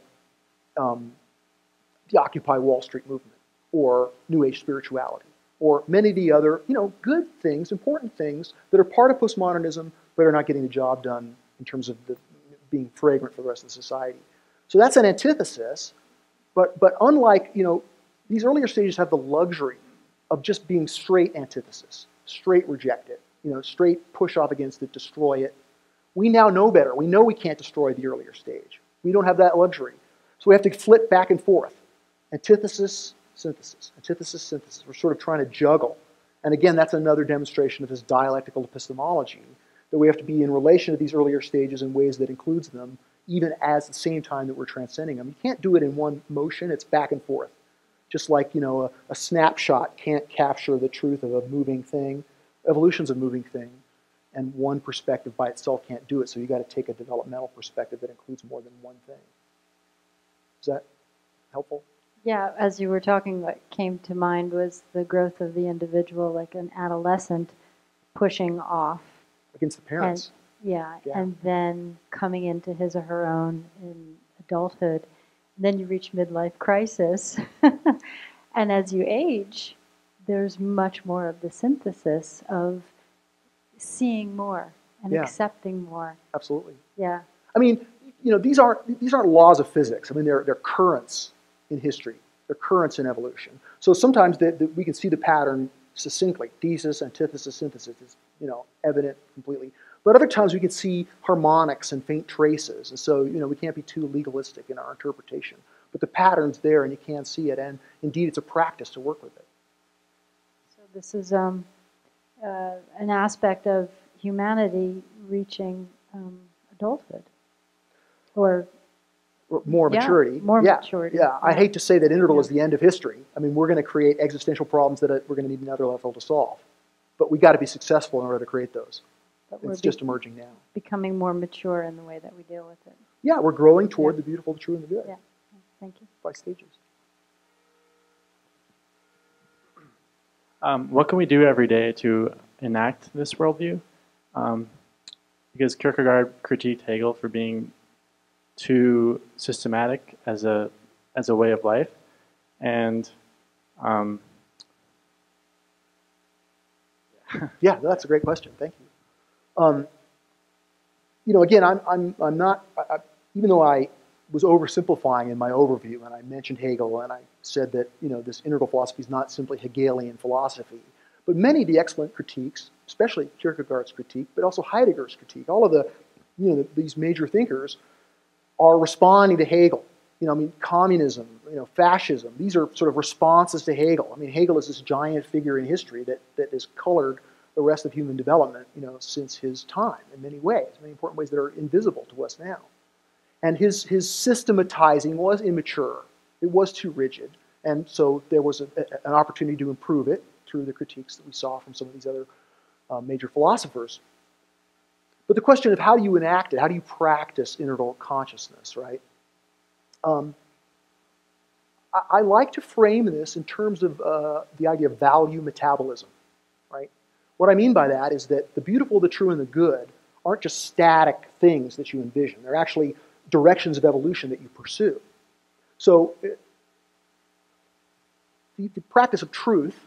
the Occupy Wall Street movement, or New Age spirituality, or many of the other, good things, important things that are part of postmodernism, but are not getting the job done in terms of being fragrant for the rest of the society. So that's an antithesis, but unlike, these earlier stages have the luxury of just being straight antithesis, straight reject it, straight push off against it, destroy it. We now know better. We know we can't destroy the earlier stage. We don't have that luxury. So we have to flip back and forth. Antithesis, synthesis, antithesis, synthesis. We're sort of trying to juggle. And again, that's another demonstration of this dialectical epistemology, that we have to be in relation to these earlier stages in ways that includes them, even as the same time that we're transcending them. You can't do it in one motion. It's back and forth. Just like, a snapshot can't capture the truth of a moving thing. Evolution's a moving thing, and one perspective by itself can't do it, so you've got to take a developmental perspective that includes more than one thing. Is that helpful? Yeah, as you were talking, what came to mind was the growth of the individual, like an adolescent pushing off. Against the parents. Yeah, and then coming into his or her own in adulthood. And then you reach midlife crisis. And as you age, there's much more of the synthesis of seeing more and accepting more. Absolutely. Yeah. I mean, these aren't laws of physics. I mean, they're currents in history. They're currents in evolution. So sometimes we can see the pattern succinctly. Thesis, antithesis, synthesis is evident completely. But other times we can see harmonics and faint traces. And so, we can't be too legalistic in our interpretation. But the pattern's there and you can see it. And indeed, it's a practice to work with it. So this is an aspect of humanity reaching adulthood. Or more maturity. More maturity. Yeah, I hate to say that integral is the end of history. I mean, we're going to create existential problems that we're going to need another level to solve. But we've got to be successful in order to create those. But it's just emerging now. Becoming more mature in the way that we deal with it. Yeah, we're growing toward the beautiful, the true, and the good. Yeah, thank you. By stages. What can we do every day to enact this worldview? Because Kierkegaard critiqued Hegel for being too systematic as a way of life, and yeah, that's a great question. Thank you. Again, I'm not. Even though I was oversimplifying in my overview, and I mentioned Hegel, and I said that this integral philosophy is not simply Hegelian philosophy, but many of the excellent critiques, especially Kierkegaard's critique, but also Heidegger's critique, all of these major thinkers are responding to Hegel. Communism, fascism, these are sort of responses to Hegel. I mean, Hegel is this giant figure in history that has colored the rest of human development, since his time in many ways, many important ways that are invisible to us now. And his systematizing was immature. It was too rigid. And so there was an opportunity to improve it through the critiques that we saw from some of these other major philosophers. But the question of how do you enact it, how do you practice integral consciousness, right? I like to frame this in terms of the idea of value metabolism, right? What I mean by that is that the beautiful, the true, and the good aren't just static things that you envision. They're actually directions of evolution that you pursue. So the practice of truth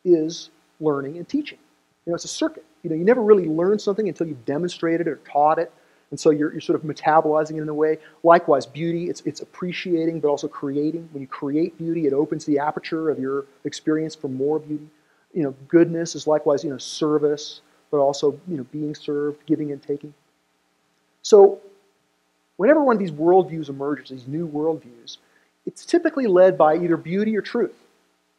is learning and teaching. It's a circuit. You never really learn something until you've demonstrated it or taught it, and so you're sort of metabolizing it in a way. Likewise, beauty, it's appreciating but also creating. When you create beauty, it opens the aperture of your experience for more beauty. Goodness is likewise, service, but also, being served, giving and taking. So whenever one of these worldviews emerges, these new worldviews, it's typically led by either beauty or truth.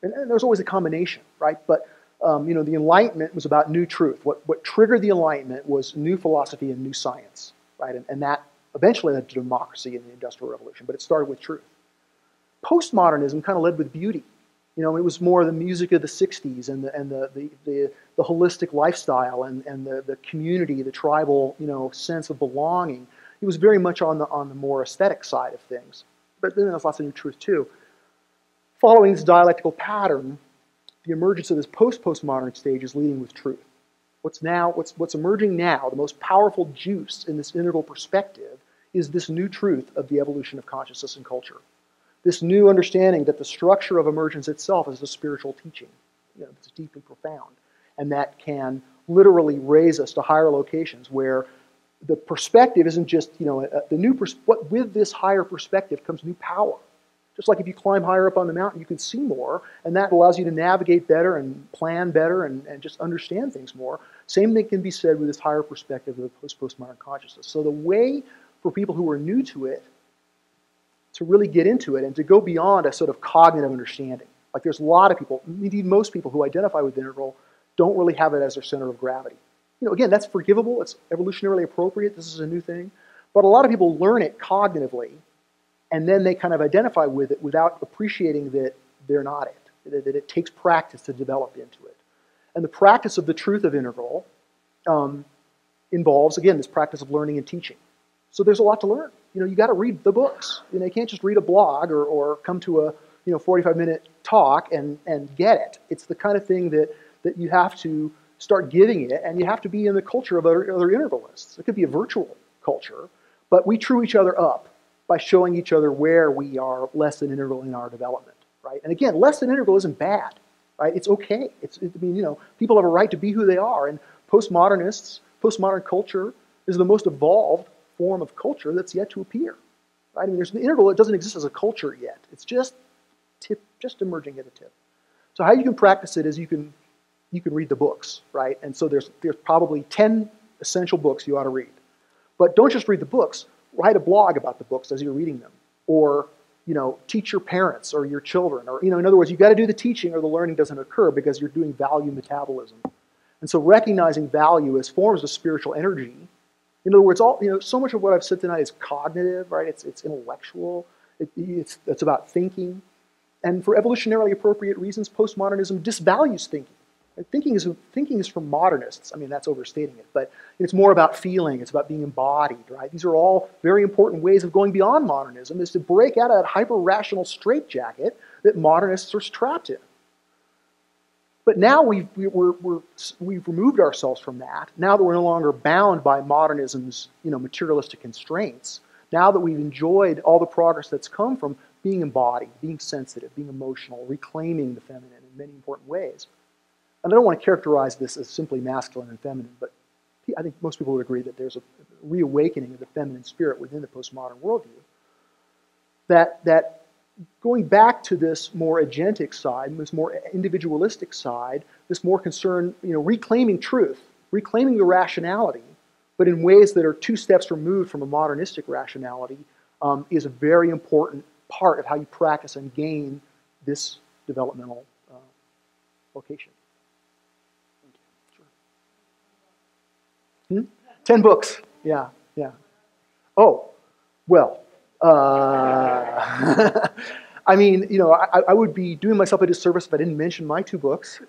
And there's always a combination, right? But the Enlightenment was about new truth. What triggered the Enlightenment was new philosophy and new science, right? And that eventually led to democracy and the Industrial Revolution, but it started with truth. Postmodernism kind of led with beauty. It was more the music of the 60s and the holistic lifestyle and the community, the tribal, sense of belonging. It was very much on the more aesthetic side of things. But then there's lots of new truth too. Following this dialectical pattern, the emergence of this postmodern stage is leading with truth. What's emerging now, the most powerful juice in this integral perspective, is this new truth of the evolution of consciousness and culture. This new understanding that the structure of emergence itself is a spiritual teaching, that's deeply profound, and that can literally raise us to higher locations where the perspective isn't just, with this higher perspective comes new power. Just like if you climb higher up on the mountain, you can see more, and that allows you to navigate better and plan better and just understand things more. Same thing can be said with this higher perspective of the postmodern consciousness. So the way for people who are new to it to really get into it and to go beyond a sort of cognitive understanding. Like there's a lot of people, indeed most people who identify with integral don't really have it as their center of gravity. Again, that's forgivable, it's evolutionarily appropriate, this is a new thing, but a lot of people learn it cognitively and then they kind of identify with it without appreciating that they're not it, that it takes practice to develop into it. And the practice of the truth of integral involves, again, this practice of learning and teaching. So there's a lot to learn. You got to read the books. You can't just read a blog or come to a 45-minute talk and get it. It's the kind of thing that you have to start giving it, and you have to be in the culture of other integralists. It could be a virtual culture, but we true each other up by showing each other where we are less than integral in our development, right? And again, less than integral isn't bad, right? It's okay. People have a right to be who they are, and postmodern culture is the most evolved form of culture that's yet to appear, right? There's an integral that doesn't exist as a culture yet. It's just emerging at the tip. So how you can practice it is you can read the books, right? And so there's probably 10 essential books you ought to read. But don't just read the books. Write a blog about the books as you're reading them, or teach your parents or your children, or in other words, you've got to do the teaching or the learning doesn't occur because you're doing value metabolism. And so recognizing value as forms of spiritual energy. In other words, so much of what I've said tonight is cognitive, right? It's intellectual. It's about thinking, and for evolutionarily appropriate reasons, postmodernism disvalues thinking. Thinking is for modernists. That's overstating it, but it's more about feeling. It's about being embodied, right? These are all very important ways of going beyond modernism, is to break out of that hyper-rational straitjacket that modernists are trapped in. But now we've removed ourselves from that. Now that we're no longer bound by modernism's materialistic constraints, now that we've enjoyed all the progress that's come from being embodied, being sensitive, being emotional, reclaiming the feminine in many important ways. And I don't want to characterize this as simply masculine and feminine, but I think most people would agree that there's a reawakening of the feminine spirit within the postmodern worldview. That going back to this more agentic side, this more individualistic side, this more concern, reclaiming truth, reclaiming the rationality, but in ways that are 2 steps removed from a modernistic rationality, is a very important part of how you practice and gain this developmental vocation. 10 books. Yeah. Oh, well. I would be doing myself a disservice if I didn't mention my 2 books.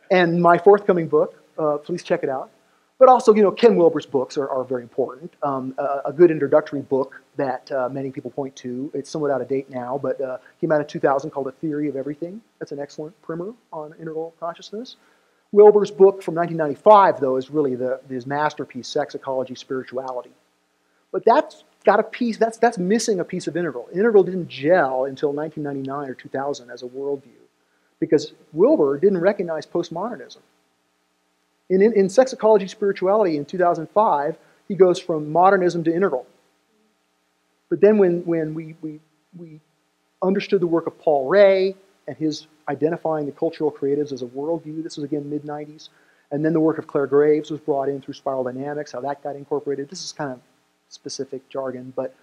And my forthcoming book, please check it out. But also, Ken Wilber's books are very important. A good introductory book that many people point to. It's somewhat out of date now, but came out in 2000 called A Theory of Everything. That's an excellent primer on integral consciousness. Wilbur's book from 1995, though, is really his masterpiece, Sex, Ecology, Spirituality. But that's got a piece, that's missing a piece of integral. Integral didn't gel until 1999 or 2000 as a worldview, because Wilbur didn't recognize postmodernism. In Sex, Ecology, Spirituality in 2005, he goes from modernism to integral. But then when we understood the work of Paul Ray and his identifying the cultural creatives as a worldview, this was again mid-90s, and then the work of Claire Graves was brought in through spiral dynamics, how that got incorporated. This is kind of specific jargon, but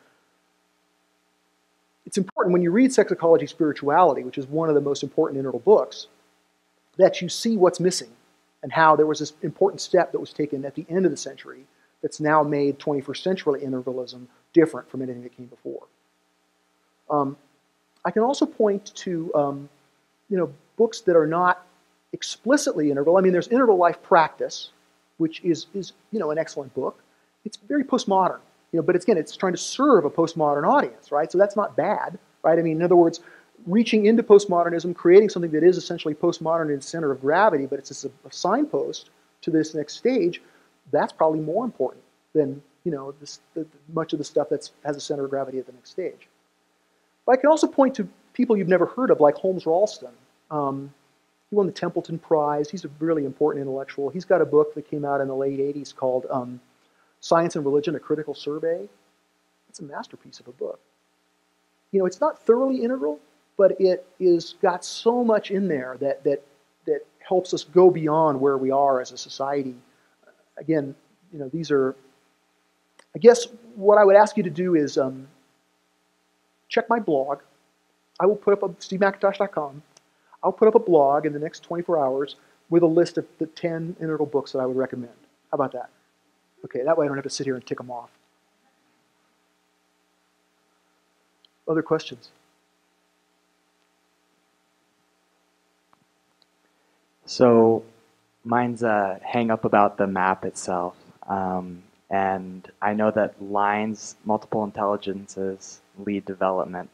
it's important when you read Sex, Ecology, Spirituality, which is one of the most important integral books, that you see what's missing and how there was this important step that was taken at the end of the century that's now made 21st century integralism different from anything that came before. I can also point to books that are not explicitly integral. I mean, there's Integral Life Practice, which is an excellent book. It's very postmodern, but again, it's trying to serve a postmodern audience, right? So that's not bad, right? I mean, in other words, reaching into postmodernism, creating something that is essentially postmodern in the center of gravity, but it's just a signpost to this next stage, that's probably more important than much of the stuff that has a center of gravity at the next stage. But I can also point to people you've never heard of, like Holmes Ralston. He won the Templeton Prize. He's a really important intellectual. He's got a book that came out in the late 80s called Science and Religion, A Critical Survey. It's a masterpiece of a book. It's not thoroughly integral, but it is got so much in there that helps us go beyond where we are as a society. Again, these are, I guess what I would ask you to do is check my blog. I will put up stevemcintosh.com. I'll put up a blog in the next 24 hours with a list of the 10 integral books that I would recommend. How about that? Okay, that way I don't have to sit here and tick them off. Other questions? So mine's a hang up about the map itself. And I know that lines, multiple intelligences lead development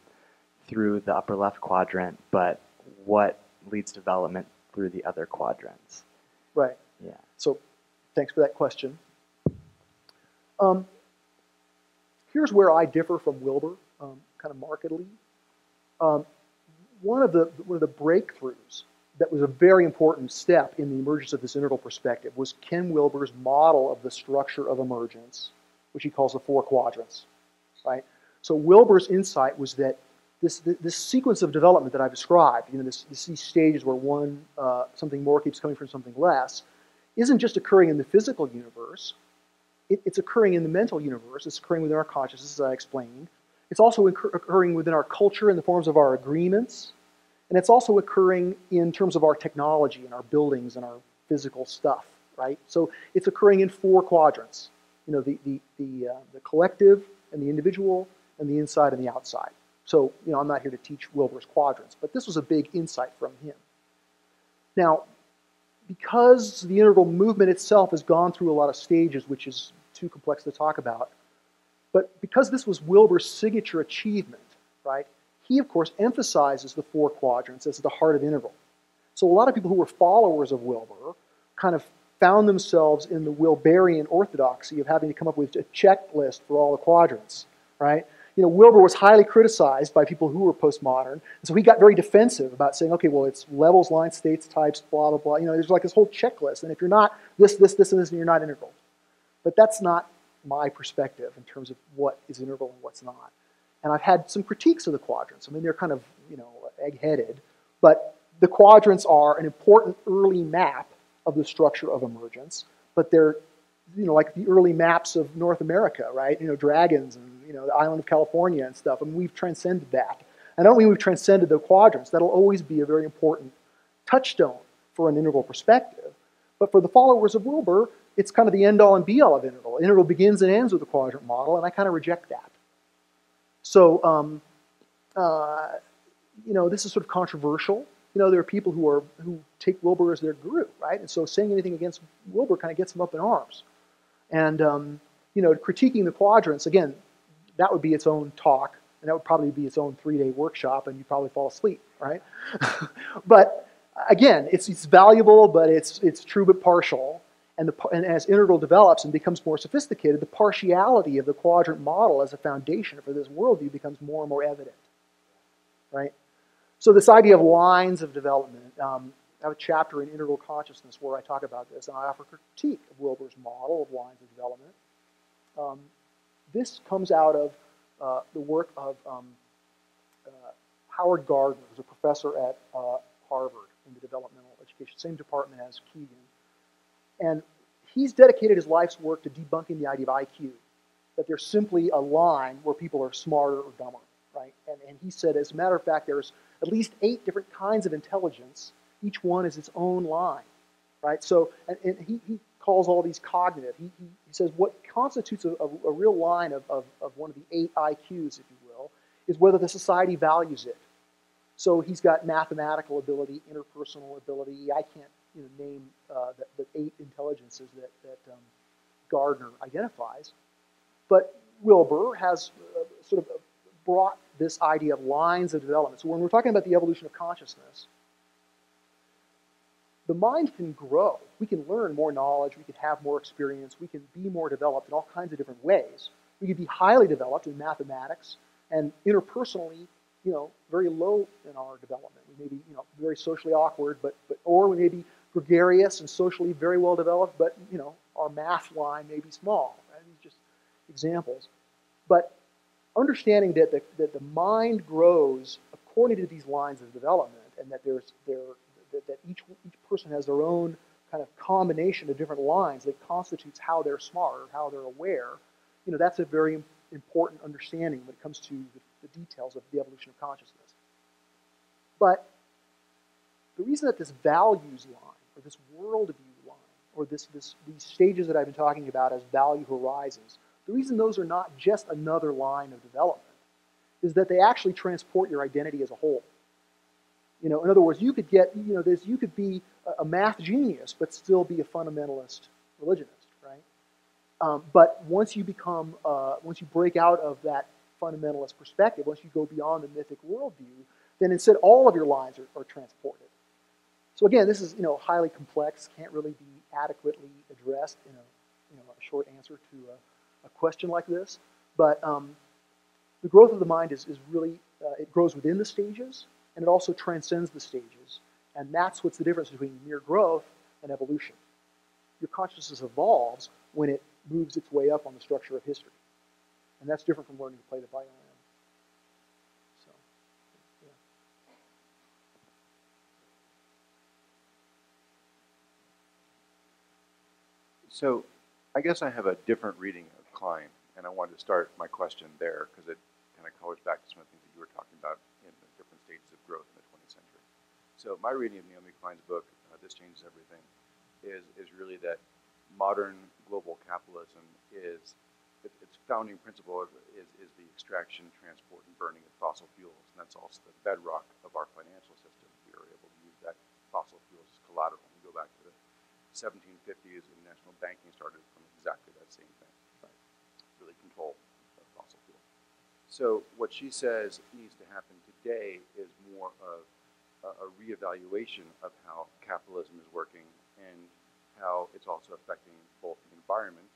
through the upper left quadrant, but what leads development through the other quadrants? Right. Yeah. So thanks for that question. Here's where I differ from Wilbur, kind of markedly. One of the breakthroughs that was a very important step in the emergence of this integral perspective was Ken Wilber's model of the structure of emergence, which he calls the four quadrants, right? So Wilbur's insight was that this sequence of development that I've described, these stages where something more keeps coming from something less, isn't just occurring in the physical universe. It's occurring in the mental universe. It's occurring within our consciousness, as I explained. It's also occurring within our culture in the forms of our agreements. And it's also occurring in terms of our technology and our buildings and our physical stuff, right? So it's occurring in four quadrants. The collective and the individual and the inside and the outside. So, I'm not here to teach Wilbur's quadrants, but this was a big insight from him. Now, because the integral movement itself has gone through a lot of stages, which is too complex to talk about, but because this was Wilbur's signature achievement, right, he, of course, emphasizes the four quadrants as the heart of integral. So a lot of people who were followers of Wilbur kind of found themselves in the Wilberian orthodoxy of having to come up with a checklist for all the quadrants, right? Wilbur was highly criticized by people who were postmodern, and so he got very defensive about saying, okay, well, it's levels, lines, states, types, blah, blah, blah. There's like this whole checklist, and if you're not this, and this, then you're not integral. But that's not my perspective in terms of what is integral and what's not. And I've had some critiques of the quadrants. I mean, they're kind of, egg-headed, but the quadrants are an important early map of the structure of emergence, but they're like the early maps of North America, right? Dragons and, the island of California and stuff. I mean, we've transcended that. I don't mean we've transcended the quadrants. That'll always be a very important touchstone for an integral perspective. But for the followers of Wilbur, it's kind of the end-all and be-all of integral. Integral begins and ends with the quadrant model, and I kind of reject that. So, this is sort of controversial. There are people who take Wilbur as their guru, right? And so saying anything against Wilbur kind of gets them up in arms. And, critiquing the quadrants, again, that would be its own talk, and that would probably be its own 3-day workshop, and you'd probably fall asleep, right? But again, it's valuable, but it's true but partial. And as integral develops and becomes more sophisticated, the partiality of the quadrant model as a foundation for this worldview becomes more and more evident, right? So this idea of lines of development, I have a chapter in Integral Consciousness where I talk about this, and I offer critique of Wilbur's model of lines of development. This comes out of the work of Howard Gardner, who's a professor at Harvard in the developmental education, same department as Keegan. And he's dedicated his life's work to debunking the idea of IQ, that there's simply a line where people are smarter or dumber, right? And he said, as a matter of fact, there's at least 8 different kinds of intelligence. Each one is its own line, right? So, and he calls all these cognitive. He says what constitutes a real line of one of the 8 IQs, if you will, is whether the society values it. So he's got mathematical ability, interpersonal ability. I can't name the 8 intelligences that Gardner identifies. But Wilbur has sort of brought this idea of lines of development. So when we're talking about the evolution of consciousness, the mind can grow. We can learn more knowledge. We can have more experience. We can be more developed in all kinds of different ways. We can be highly developed in mathematics and interpersonally, very low in our development. We may be, very socially awkward, or we may be gregarious and socially very well developed, but, our math line may be small. Right? These are just examples. But understanding that the mind grows according to these lines of development, and that that each person has their own kind of combination of different lines that constitutes how they're smart or how they're aware, that's a very important understanding when it comes to the details of the evolution of consciousness. But the reason that this values line, or this worldview line, or these stages that I've been talking about as value horizons, the reason those are not just another line of development is that they actually transport your identity as a whole. In other words, you could get, you could be a math genius, but still be a fundamentalist religionist, right? But once you become, once you break out of that fundamentalist perspective, once you go beyond the mythic worldview, then instead all of your lines are transported. So again, this is highly complex, can't really be adequately addressed in a short answer to a question like this. But the growth of the mind is really, it grows within the stages, and it also transcends the stages. And that's what's the difference between mere growth and evolution. Your consciousness evolves when it moves its way up on the structure of history. And that's different from learning to play the violin. So, yeah. So, I guess I have a different reading of Klein, and I wanted to start my question there because it kind of colors back to some of the things that you were talking about in the different stages of growth in the 20th century. So, my reading of Naomi Klein's book, This Changes Everything, is really that modern global capitalism is, its founding principle is the extraction, transport, and burning of fossil fuels. And that's also the bedrock of our financial system. We are able to use that fossil fuels as collateral. We go back to the 1750s when national banking started from exactly that same thing. Right? Really control of fossil fuel. So what she says needs to happen today is more of a reevaluation of how capitalism is working and how it's also affecting both the environment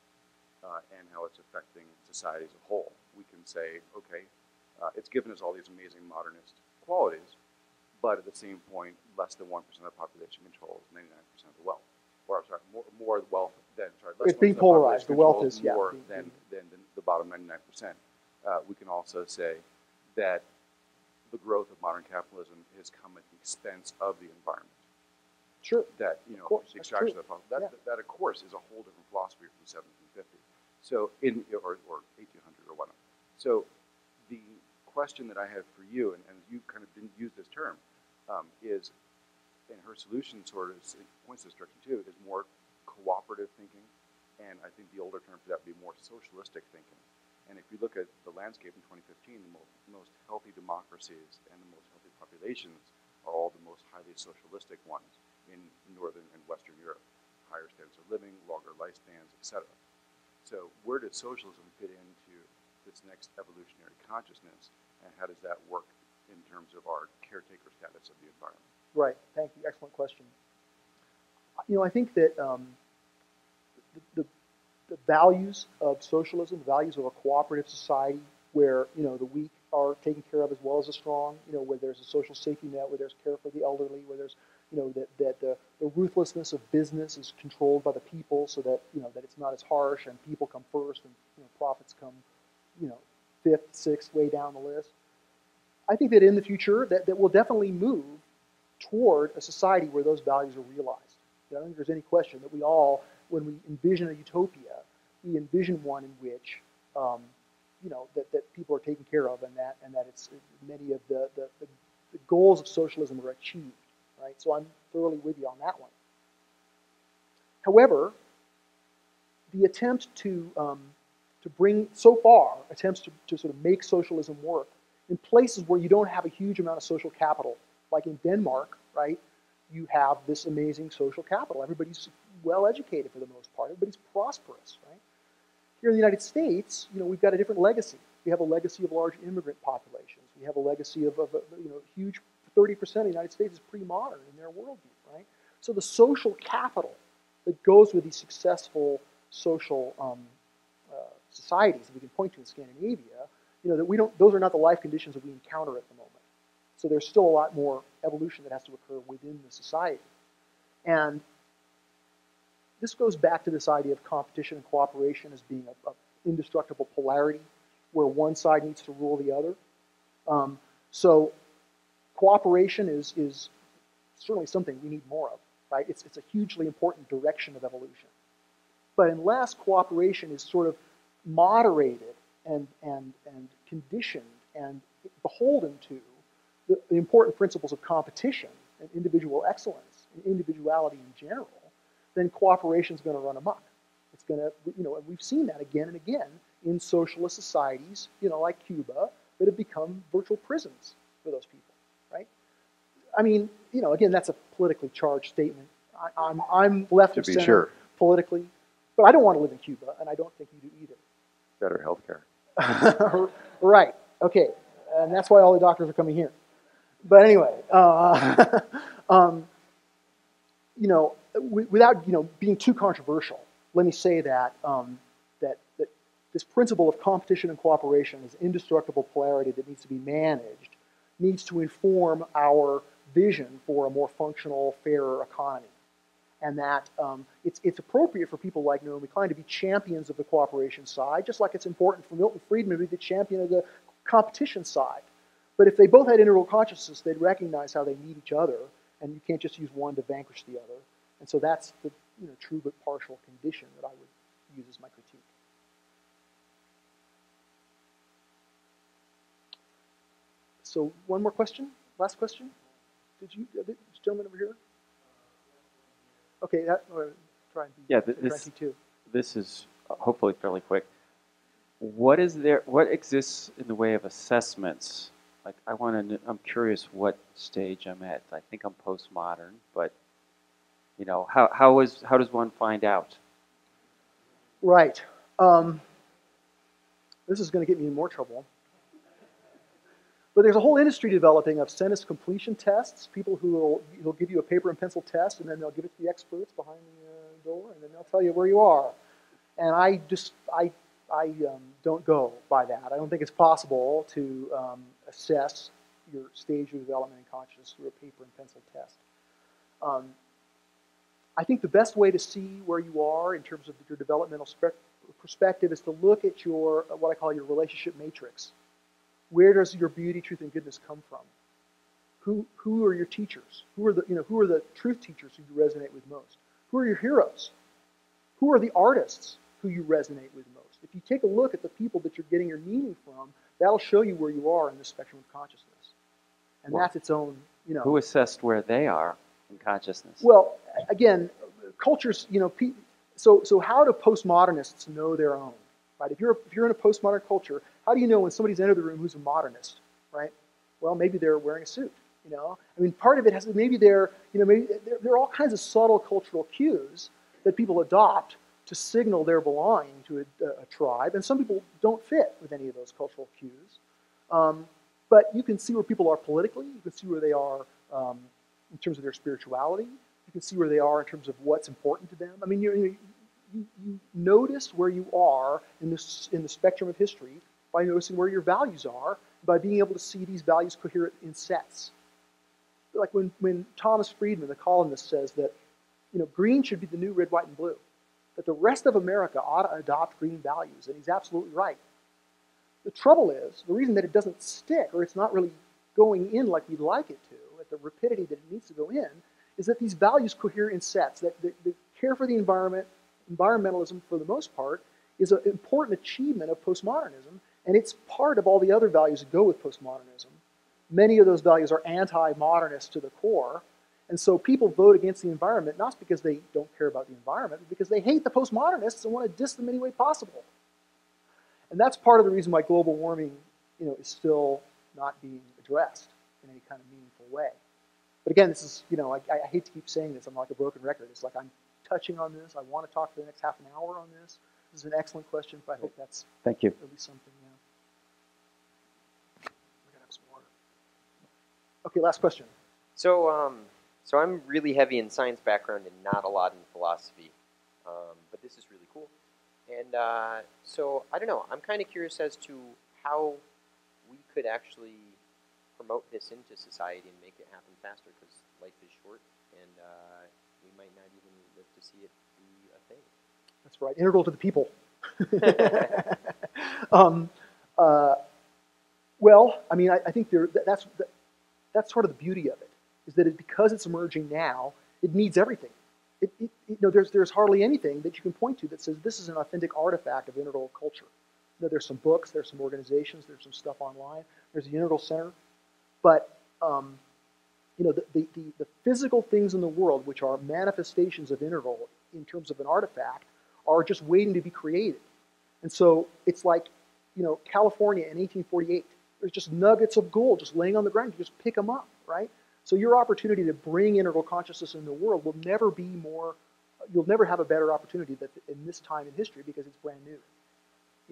and how it's affecting society as a whole. We can say, okay, it's given us all these amazing modernist qualities, but at the same point, less than 1% of the population controls 99% of the wealth. Or, I'm sorry, more wealth than, less it's being polarized. The wealth is, more than the bottom 99%. We can also say that the growth of modern capitalism has come at the expense of the environment. Sure. That, the extraction of the that of course is a whole different philosophy from 1750. So or 1800 or whatnot. So the question that I have for you, and you kind of didn't use this term, is, and her solution sort of points this direction too, is more cooperative thinking, and I think the older term for that would be more socialistic thinking. And if you look at the landscape in 2015, the most healthy democracies and the most healthy populations are all the most highly socialistic ones in Northern and Western Europe. Higher standards of living, longer lifespans, etc. So where does socialism fit into this next evolutionary consciousness, and how does that work in terms of our caretaker status of the environment? Right. Thank you. Excellent question. I think that values of socialism, values of a cooperative society where, the weak are taken care of as well as the strong, where there's a social safety net, where there's care for the elderly, where there's, that the ruthlessness of business is controlled by the people so that, that it's not as harsh and people come first and, profits come, fifth, sixth, way down the list. I think that in the future that we'll definitely move toward a society where those values are realized. I don't think there's any question that we all, when we envision a utopia, we envision one in which, that people are taken care of and that it's many of the goals of socialism are achieved, right? So I'm thoroughly with you on that one. However, the attempt to bring, so far, attempts to sort of make socialism work in places where you don't have a huge amount of social capital, like in Denmark, right? You have this amazing social capital. Everybody's well educated for the most part. Everybody's prosperous, right? Here in the United States, we've got a different legacy. We have a legacy of large immigrant populations. We have a legacy of huge 30% of the United States is pre-modern in their worldview, right? So the social capital that goes with these successful social societies that we can point to in Scandinavia, that those are not the life conditions that we encounter at the moment. So there's still a lot more evolution that has to occur within the society. And this goes back to this idea of competition and cooperation as being an indestructible polarity where one side needs to rule the other. So cooperation is certainly something we need more of, right? It's a hugely important direction of evolution. But unless cooperation is sort of moderated and conditioned and beholden to the important principles of competition and individual excellence and individuality in general, then cooperation is going to run amok. It's going to, and we've seen that again and again in socialist societies, like Cuba, that have become virtual prisons for those people, right? I mean, again, that's a politically charged statement. I'm left of center politically, but I don't want to live in Cuba, and I don't think you do either. Better healthcare. Right. Okay. And that's why all the doctors are coming here. But anyway, without being too controversial, let me say that that this principle of competition and cooperation is indestructible polarity that needs to be managed, needs to inform our vision for a more functional, fairer economy. And that it's appropriate for people like Naomi Klein to be champions of the cooperation side, just like it's important for Milton Friedman to be the champion of the competition side. But if they both had integral consciousness, they'd recognize how they need each other, and you can't just use one to vanquish the other. And so that's the true but partial condition that I would use as my critique. So one more question? Last question? This gentleman over here? Okay, try and be this is hopefully fairly quick. What exists in the way of assessments? Like, I'm curious what stage I'm at. I think I'm postmodern, but how does one find out? Right. This is going to get me in more trouble. But there's a whole industry developing of sentence completion tests, people who will give you a paper and pencil test, and then they'll give it to the experts behind the door, and then they'll tell you where you are. And I don't go by that. I don't think it's possible to assess your stage of development in consciousness through a paper and pencil test. I think the best way to see where you are in terms of your developmental perspective is to look at your, what I call your relationship matrix. Where does your beauty, truth, and goodness come from? Who are your teachers? Who are the truth teachers who you resonate with most? Who are your heroes? Who are the artists who you resonate with most? If you take a look at the people that you're getting your meaning from, that'll show you where you are in the spectrum of consciousness. And that's its own, Who assessed where they are in consciousness? Well, again, cultures, so how do postmodernists know their own? Right? If you're in a postmodern culture, how do you know when somebody's entered the room who's a modernist, right? Well, maybe they're wearing a suit, I mean, part of it has, maybe there are all kinds of subtle cultural cues that people adopt to signal their belonging to a tribe, and some people don't fit with any of those cultural cues. But you can see where people are politically, you can see where they are in terms of their spirituality, you can see where they are in terms of what's important to them. I mean, you notice where you are in the spectrum of history by noticing where your values are, by being able to see these values coherent in sets. Like when Thomas Friedman, the columnist, says that green should be the new red, white, and blue, that the rest of America ought to adopt green values, and he's absolutely right. The trouble is, the reason that it doesn't stick, or it's not really going in like we'd like it to, at the rapidity that it needs to go in, is that these values cohere in sets, that the care for the environment, environmentalism for the most part, is an important achievement of postmodernism, and it's part of all the other values that go with postmodernism. Many of those values are anti-modernist to the core, and so people vote against the environment not because they don't care about the environment, but because they hate the postmodernists and want to diss them any way possible. And that's part of the reason why global warming, is still not being addressed in any kind of meaningful way. But again, this is, I hate to keep saying this. I'm like a broken record. It's like I'm touching on this. I want to talk for the next half an hour on this. This is an excellent question, but I hope that's Thank you. at least something. We're gonna have some water. Okay, last question. So, so I'm really heavy in science background and not a lot in philosophy, but this is really cool. And so I don't know. I'm kind of curious as to how we could actually promote this into society and make it happen faster, because life is short, and we might not even live to see it be a thing. That's right. Integral to the people. Well, I mean, I think that's sort of the beauty of it, is that because it's emerging now, it needs everything. There's hardly anything that you can point to that says this is an authentic artifact of integral culture. There's some books, there's some organizations, there's some stuff online, there's the Integral Center, but the physical things in the world which are manifestations of integral in terms of an artifact are just waiting to be created. And so it's like, California in 1848. There's just nuggets of gold just laying on the ground. You just pick them up, right? So your opportunity to bring integral consciousness in the world will never be more, you'll never have a better opportunity than in this time in history, because it's brand new.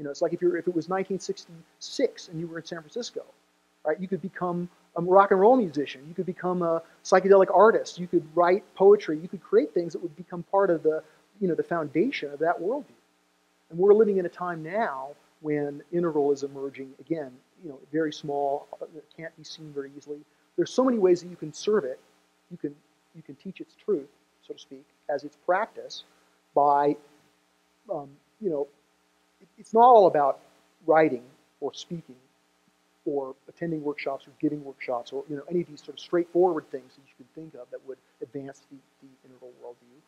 It's like if it was 1966 and you were in San Francisco, right? You could become a rock and roll musician. You could become a psychedelic artist. You could write poetry. You could create things that would become part of the foundation of that worldview. And we're living in a time now when integral is emerging, again, very small, it can't be seen very easily. There's so many ways that you can serve it. You can teach its truth, so to speak, as its practice by, it's not all about writing or speaking or attending workshops or giving workshops or any of these sort of straightforward things that you can think of that would advance the integral worldview.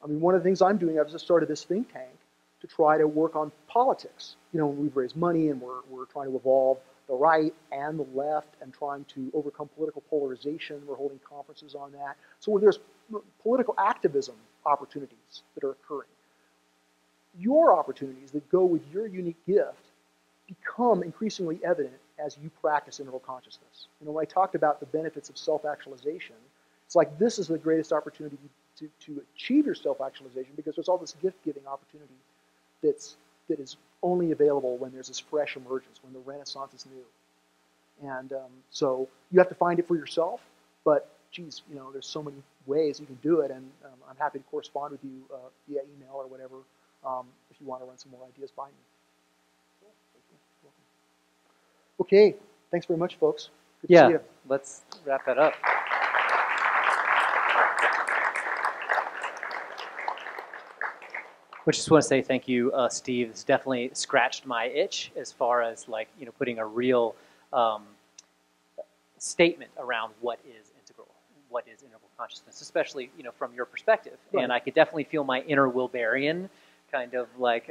I mean, one of the things I'm doing, I've just started this think tank to try to work on politics. We've raised money and we're trying to evolve the right and the left and trying to overcome political polarization. We're holding conferences on that. So there's political activism opportunities that are occurring. Your opportunities that go with your unique gift become increasingly evident as you practice integral consciousness. When I talked about the benefits of self-actualization, it's like this is the greatest opportunity to achieve your self-actualization, because there's all this gift-giving opportunity that is only available when there's this fresh emergence, when the Renaissance is new. And so you have to find it for yourself, but geez, there's so many ways you can do it, and I'm happy to correspond with you via email or whatever if you want to run some more ideas by me. Okay, thanks very much, folks. Good to see you. Let's wrap that up. I just want to say thank you, Steve. It's definitely scratched my itch as far as putting a real statement around what is integral consciousness, especially from your perspective. Right. And I could definitely feel my inner Wilburian kind of right.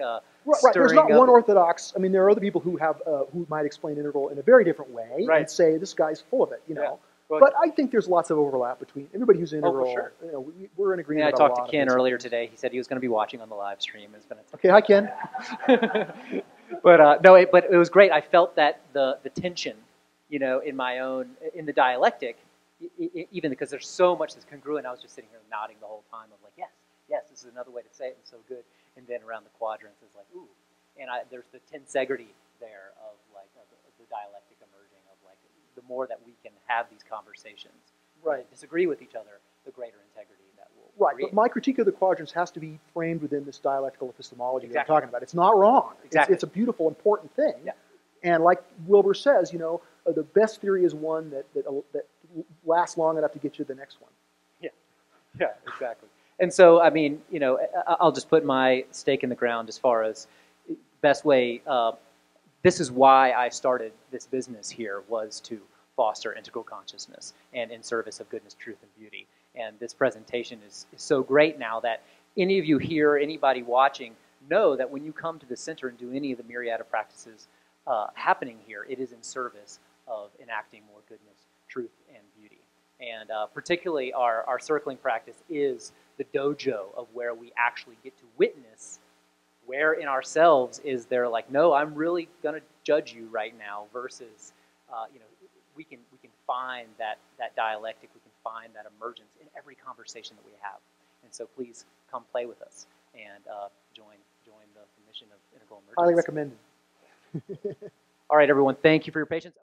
There's not one orthodox. I mean, there are other people who have who might explain integral in a very different way and say this guy's full of it. Yeah. But I think there's lots of overlap between everybody who's integral. Oh, for sure. We're in agreement. I talked to Ken earlier today. He said he was going to be watching on the live stream. It's been okay, hi Ken. But but it was great. I felt that the tension, in the dialectic, even because there's so much that's congruent. I was just sitting here nodding the whole time. I'm like, yes, this is another way to say it, and so good. And then around the quadrants is like, ooh, and there's the tensegrity there of the dialectic emerging of the more that we can have these conversations, and disagree with each other, the greater integrity that will Right, but my critique of the quadrants has to be framed within this dialectical epistemology that I'm Exactly. talking about. It's not wrong. Exactly. It's a beautiful, important thing. Yeah. And like Wilbur says, you know, the best theory is one that lasts long enough to get you to the next one. Yeah, exactly. And so, I mean, you know, I'll just put my stake in the ground as far as best way. This is why I started this business here, was to foster integral consciousness and in service of goodness, truth, and beauty. And this presentation is so great now that any of you here, anybody watching, know that when you come to the center and do any of the myriad of practices happening here, it is in service of enacting more goodness, truth, and beauty. And particularly our circling practice is the dojo of where we actually get to witness where in ourselves is there like, no, I'm really going to judge you right now, versus, you know, we can find that dialectic, we can find that emergence in every conversation that we have. And so please come play with us and join the mission of integral emergence. Highly recommended. All right, everyone, thank you for your patience.